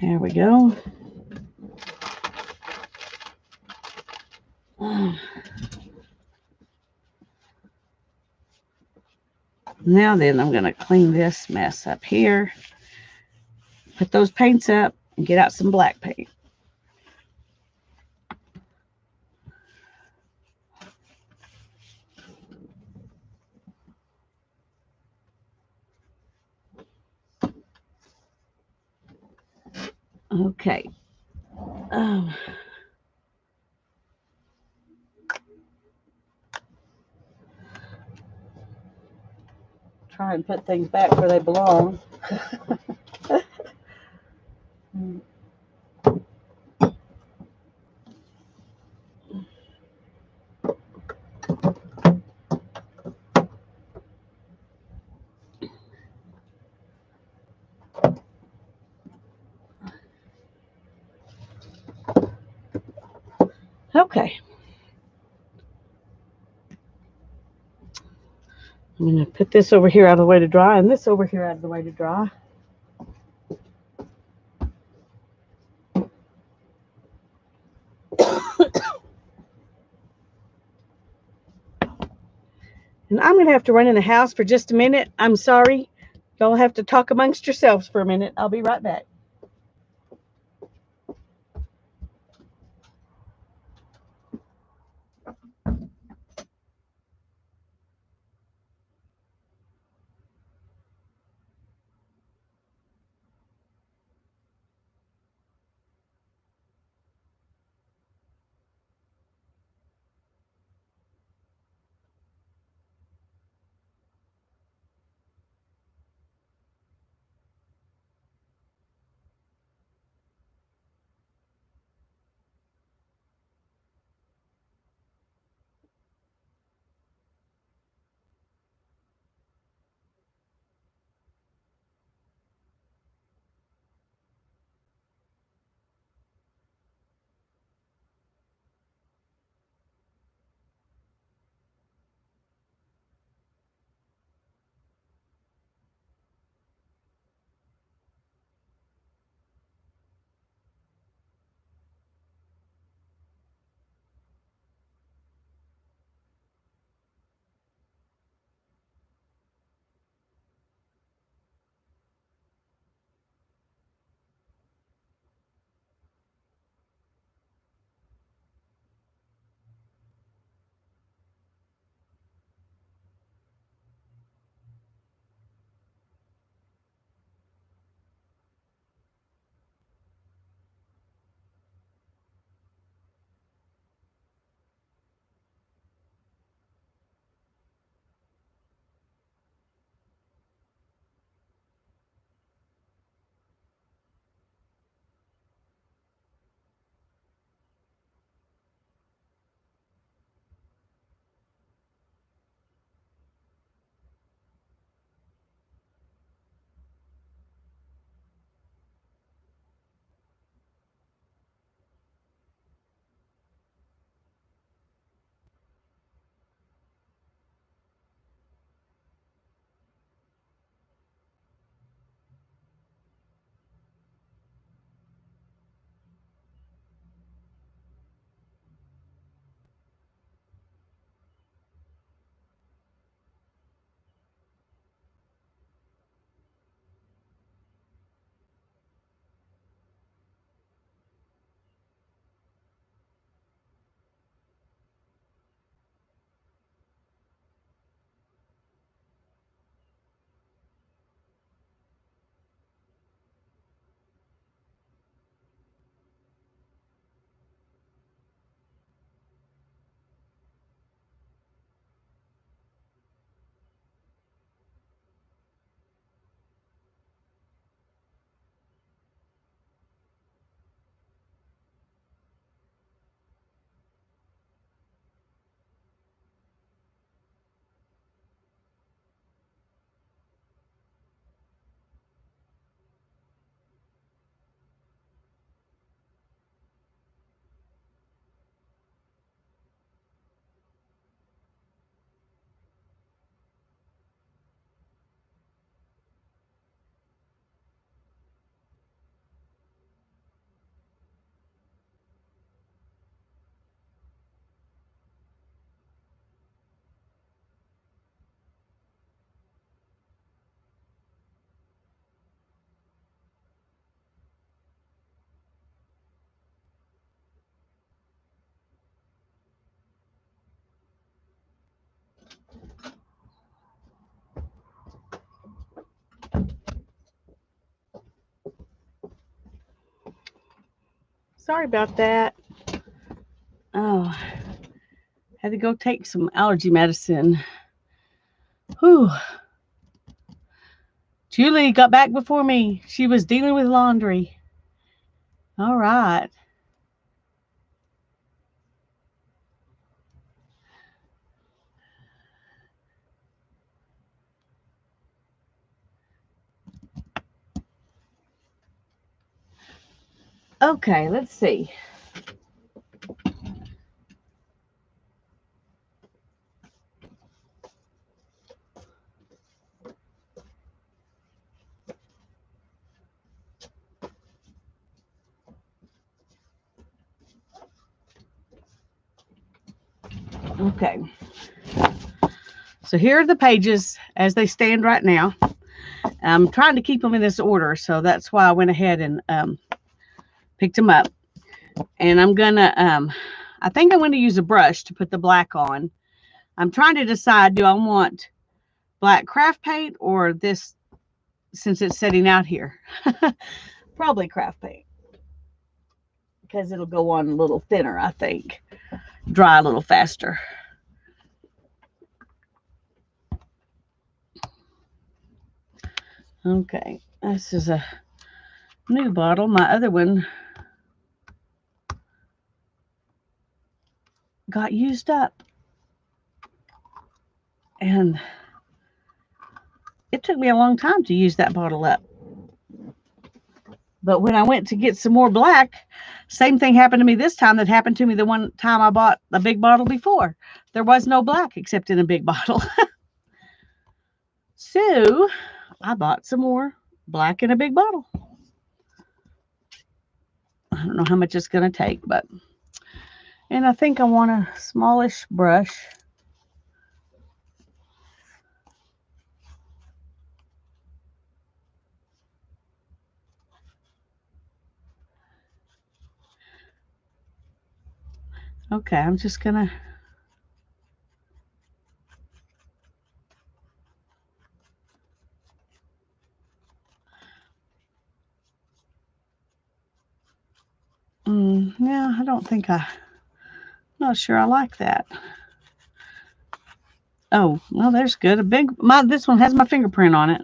There we go. Now then, I'm going to clean this mess up here, put those paints up, and get out some black paint. Okay. Try and put things back where they belong. Okay. I'm going to put this over here out of the way to dry and this over here out of the way to dry. And I'm going to have to run in the house for just a minute. I'm sorry. Y'all have to talk amongst yourselves for a minute. I'll be right back. Sorry about that. Oh, had to go take some allergy medicine. Whew. Julie got back before me. She was dealing with laundry. All right. Okay, let's see. Okay. So here are the pages as they stand right now. I'm trying to keep them in this order, so that's why I went ahead and picked them up. And I'm gonna, I think I'm going to use a brush to put the black on. I'm trying to decide, do I want black craft paint or this, since it's setting out here? Probably craft paint, because it'll go on a little thinner, I think. Dry a little faster. Okay, this is a new bottle. My other one got used up. And it took me a long time to use that bottle up. But when I went to get some more black, same thing happened to me this time that happened to me the one time I bought a big bottle before. There was no black except in a big bottle. So I bought some more black in a big bottle. I don't know how much it's going to take, but, and I think I want a smallish brush. Okay, I'm just going to, yeah, I don't think I'm not sure I like that. Oh, well, there's good. This one has my fingerprint on it.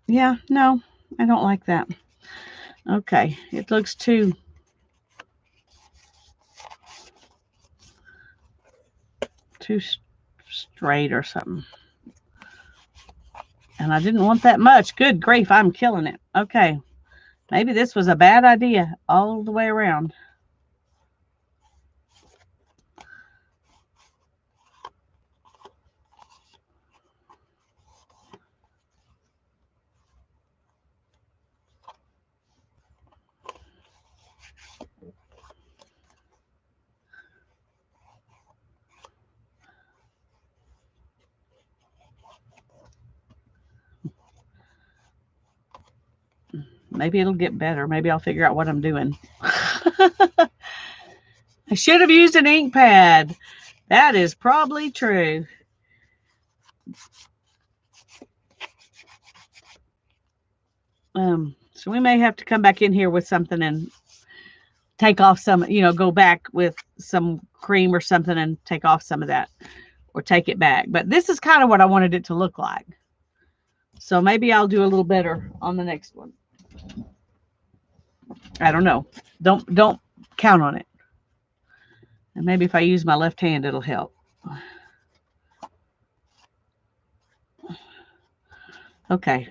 Yeah, no, I don't like that. Okay, it looks too straight or something. And I didn't want that much. Good grief, I'm killing it. Okay, maybe this was a bad idea all the way around. Maybe it'll get better. Maybe I'll figure out what I'm doing. I should have used an ink pad. That is probably true. So we may have to come back in here with something and take off some, go back with some cream or something and take off some of that or take it back. But this is kind of what I wanted it to look like. So maybe I'll do a little better on the next one. I don't know. Don't count on it. And maybe if I use my left hand, it'll help. Okay.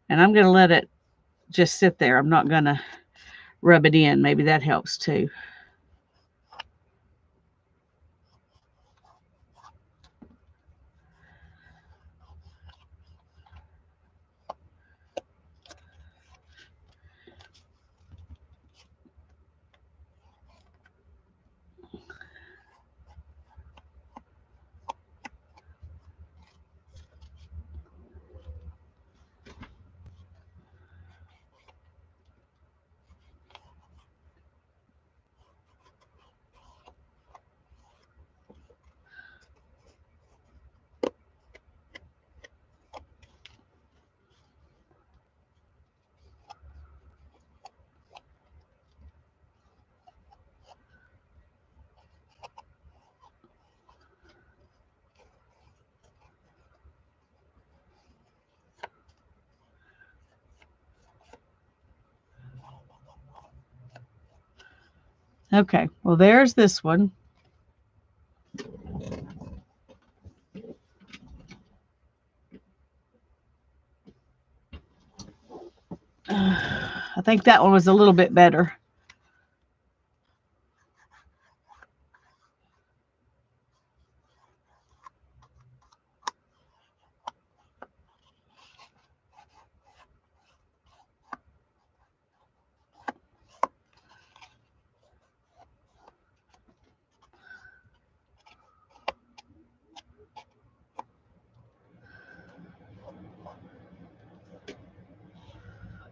And I'm going to let it just sit there. I'm not going to rub it in. Maybe that helps too. Okay, well, there's this one. I think that one was a little bit better.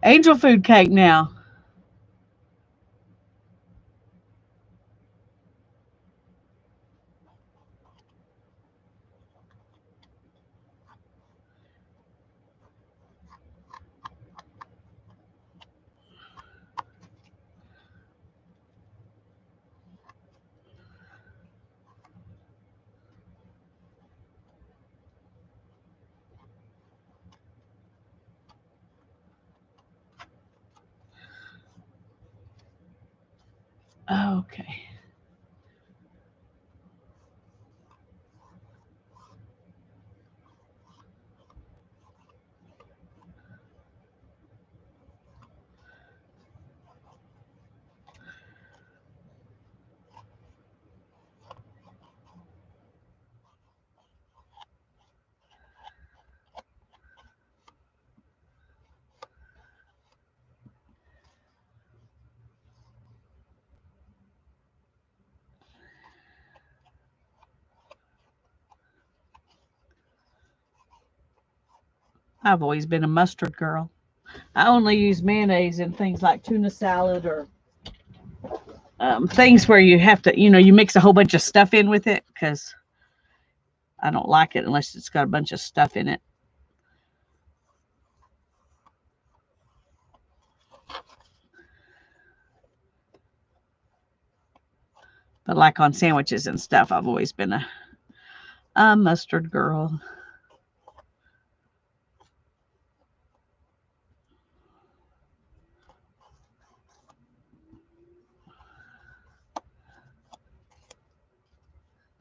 Angel food cake now. Okay. I've always been a mustard girl. I only use mayonnaise in things like tuna salad or things where you have to, you mix a whole bunch of stuff in with it because I don't like it unless it's got a bunch of stuff in it. But like on sandwiches and stuff, I've always been a mustard girl.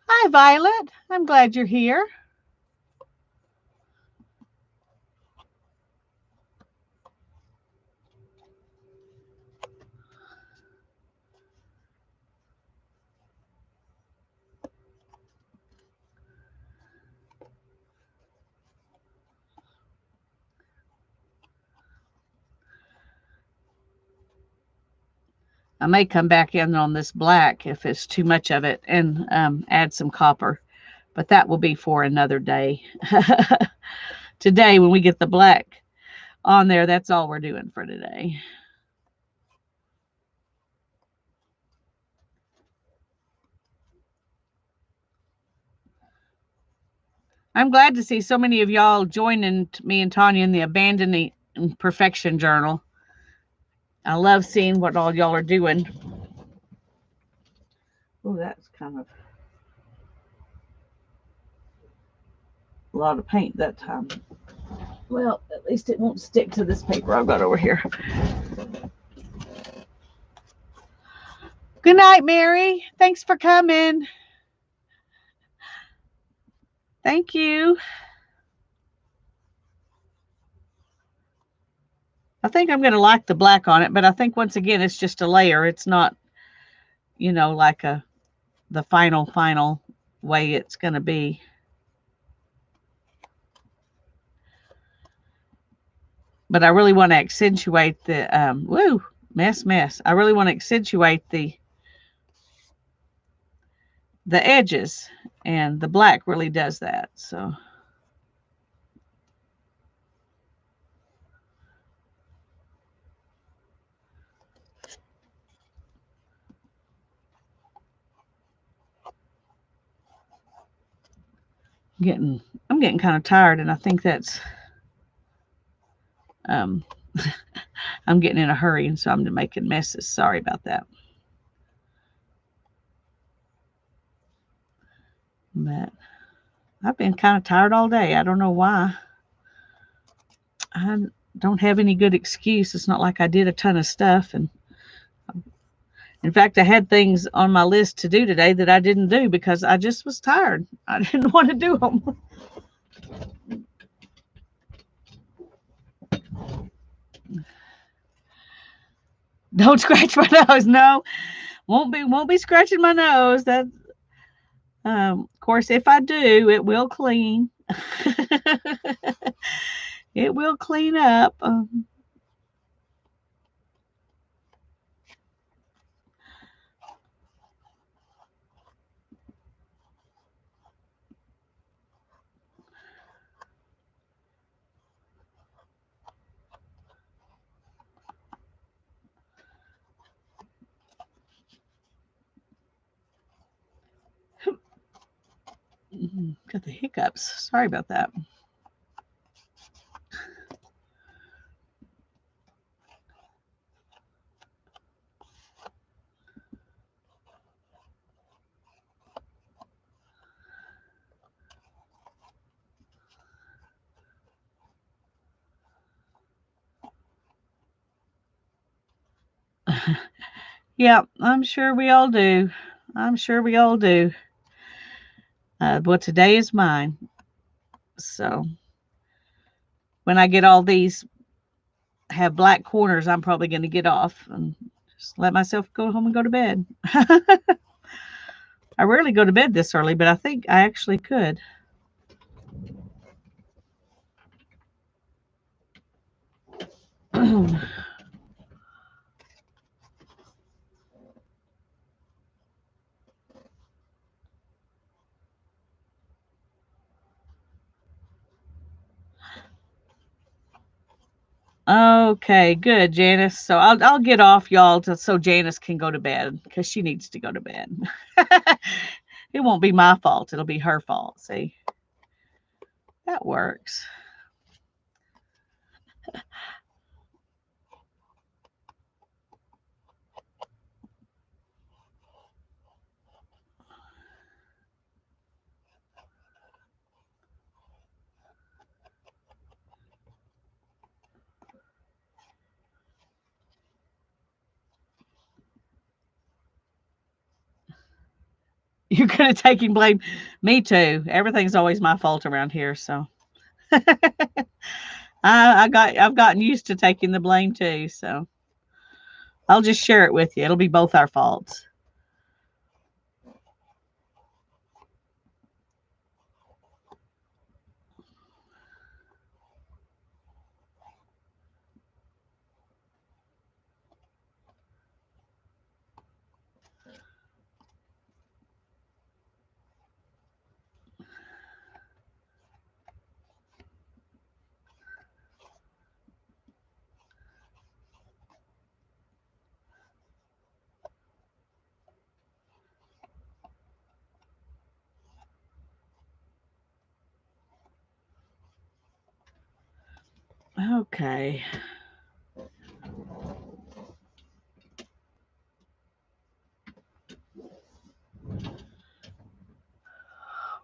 Hi, Violet. I'm glad you're here. I may come back in on this black if it's too much of it and add some copper, but that will be for another day. Today, when we get the black on there, that's all we're doing for today. I'm glad to see so many of y'all joining me and Tanya in the Abandoning Perfection Journal. I love seeing what all y'all are doing. Oh, that's kind of a lot of paint that time. Well, at least it won't stick to this paper I've got over here. Good night, Mary. Thanks for coming. Thank you. I think I'm going to like the black on it, but I think once again, it's just a layer. It's not, like the final way it's going to be. But I really want to accentuate the, mess. I really want to accentuate the edges, and the black really does that. So I'm getting kind of tired, and I think that's I'm getting in a hurry, and so I'm making messes. Sorry about that. But I've been kind of tired all day. I don't know why. I don't have any good excuse. It's not like I did a ton of stuff, and in fact, I had things on my list to do today that I didn't do because I just was tired. I didn't want to do them. Don't scratch my nose. No, won't be scratching my nose. That of course, if I do, it will clean. It will clean up. Got the hiccups. Sorry about that. Yeah, I'm sure we all do. I'm sure we all do. But today is mine. So when I get all these have black corners, I'm probably going to get off and just let myself go home and go to bed. I rarely go to bed this early, but I think I actually could. Okay, good, Janice. So I'll get off, y'all, so Janice can go to bed because she needs to go to bed. It won't be my fault; it'll be her fault. See, that works. You're good at taking blame. Me too. Everything's always my fault around here. So I've gotten used to taking the blame too. So I'll just share it with you. It'll be both our faults. Okay.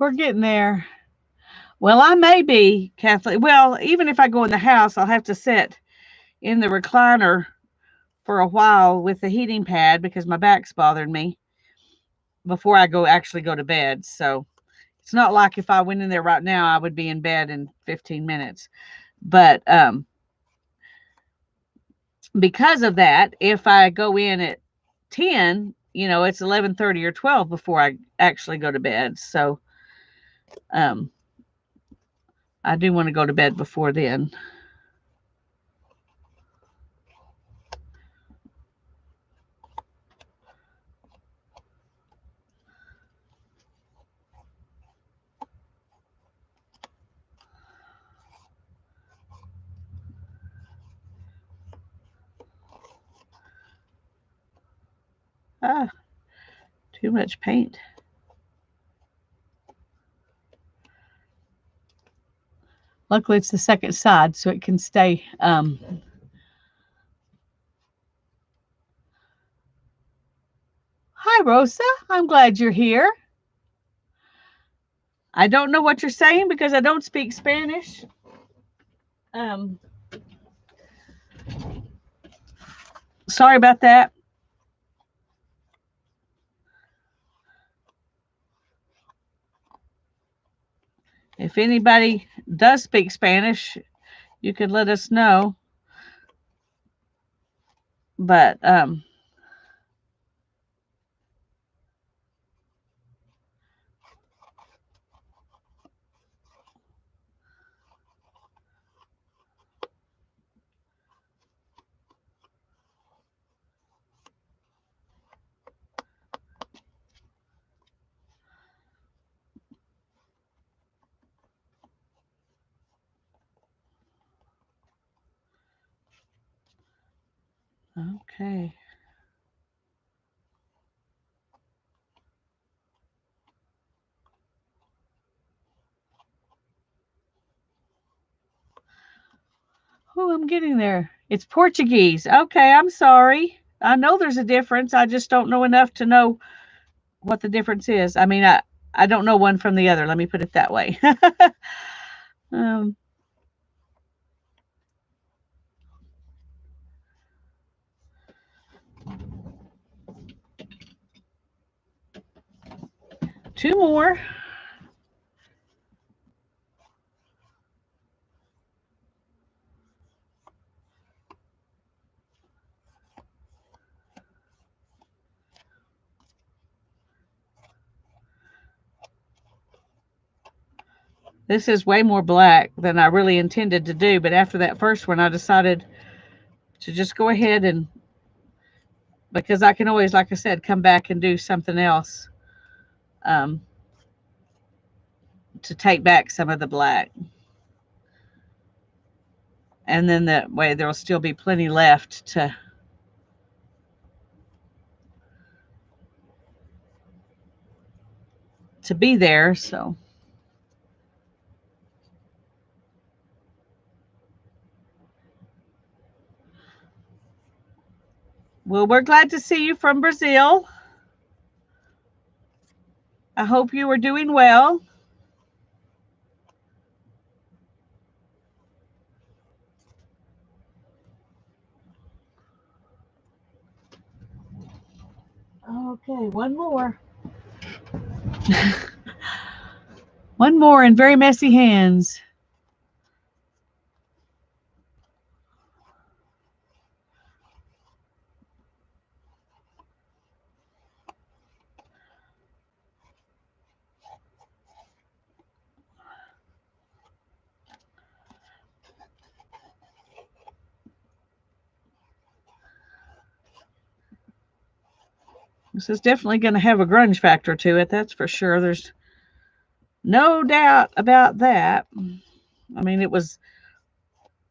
We're getting there. Well, I may be, Kathleen. Well, even if I go in the house, I'll have to sit in the recliner for a while with the heating pad because my back's bothering me before I actually go to bed. So it's not like if I went in there right now, I would be in bed in 15 minutes. But because of that, if I go in at 10, it's 11:30 or 12 before I actually go to bed. So um, I do want to go to bed before then. Ah, too much paint. Luckily, it's the second side, so it can stay. Hi, Rosa. I'm glad you're here. I don't know what you're saying because I don't speak Spanish. Um, Sorry about that. If anybody does speak Spanish, you could let us know. But okay. Oh, I'm getting there. It's Portuguese. Okay, I'm sorry. I know there's a difference. I just don't know enough to know what the difference is. I mean, I don't know one from the other. Let me put it that way. um, two more. This is way more black than I really intended to do, but after that first one, I decided to just go ahead and, because I can always, like I said, come back and do something else um, to take back some of the black. And then that way there'll still be plenty left to be there. So, well, we're glad to see you from Brazil. I hope you are doing well. Okay, one more. One more in very messy hands. This is definitely going to have a grunge factor to it, that's for sure. There's no doubt about that. I mean, it was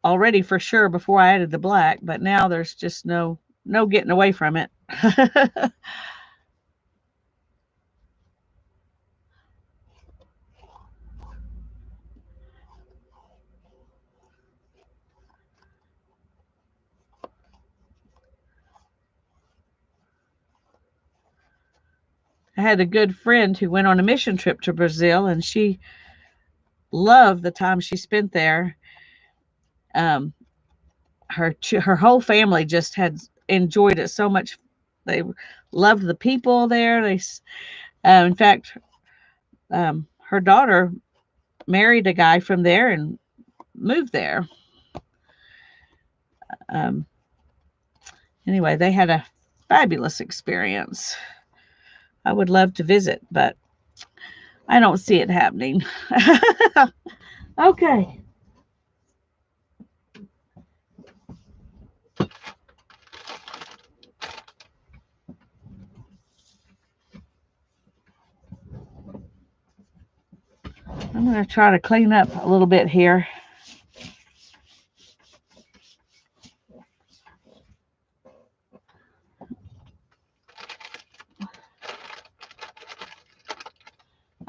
already for sure before I added the black, but now there's just no getting away from it. I had a good friend who went on a mission trip to Brazil, and she loved the time she spent there. Um, her whole family just had enjoyed it so much. They loved the people there. In fact, her daughter married a guy from there and moved there. Um, anyway, they had a fabulous experience. I would love to visit, but I don't see it happening. Okay. I'm going to try to clean up a little bit here.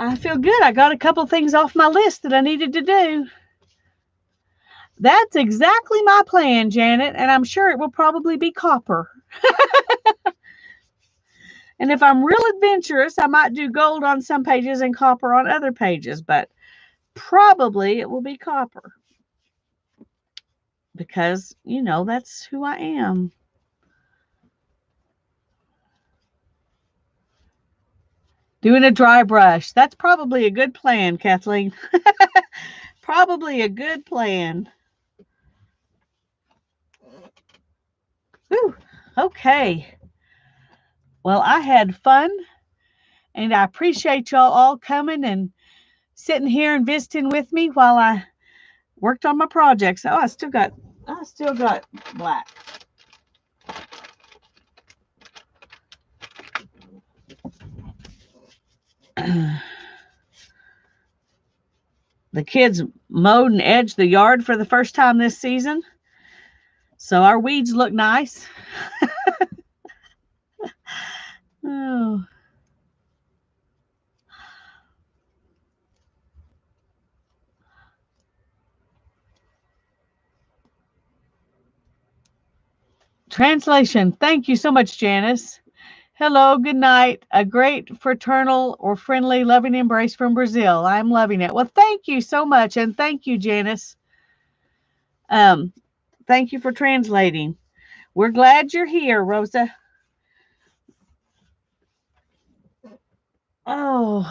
I feel good. I got a couple things off my list that I needed to do. That's exactly my plan, Janet, and I'm sure it will probably be copper. And if I'm real adventurous, I might do gold on some pages and copper on other pages, but probably it will be copper because, that's who I am. Doing a dry brush. That's probably a good plan, Kathleen. Probably a good plan. Whew. Okay. Well, I had fun, and I appreciate y'all all coming and sitting here and visiting with me while I worked on my projects. Oh, I still got black. The kids mowed and edged the yard for the first time this season, so our weeds look nice. Oh. Translation. Thank you so much, Janice. Hello, good night. A great fraternal or friendly loving embrace from Brazil. I'm loving it. Well, thank you so much. And thank you, Janice. Um, thank you for translating. We're glad you're here, Rosa. Oh,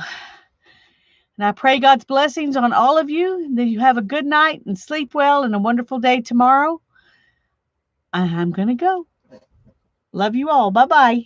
and I pray God's blessings on all of you, and that you have a good night and sleep well and a wonderful day tomorrow. I'm going to go. Love you all. Bye-bye.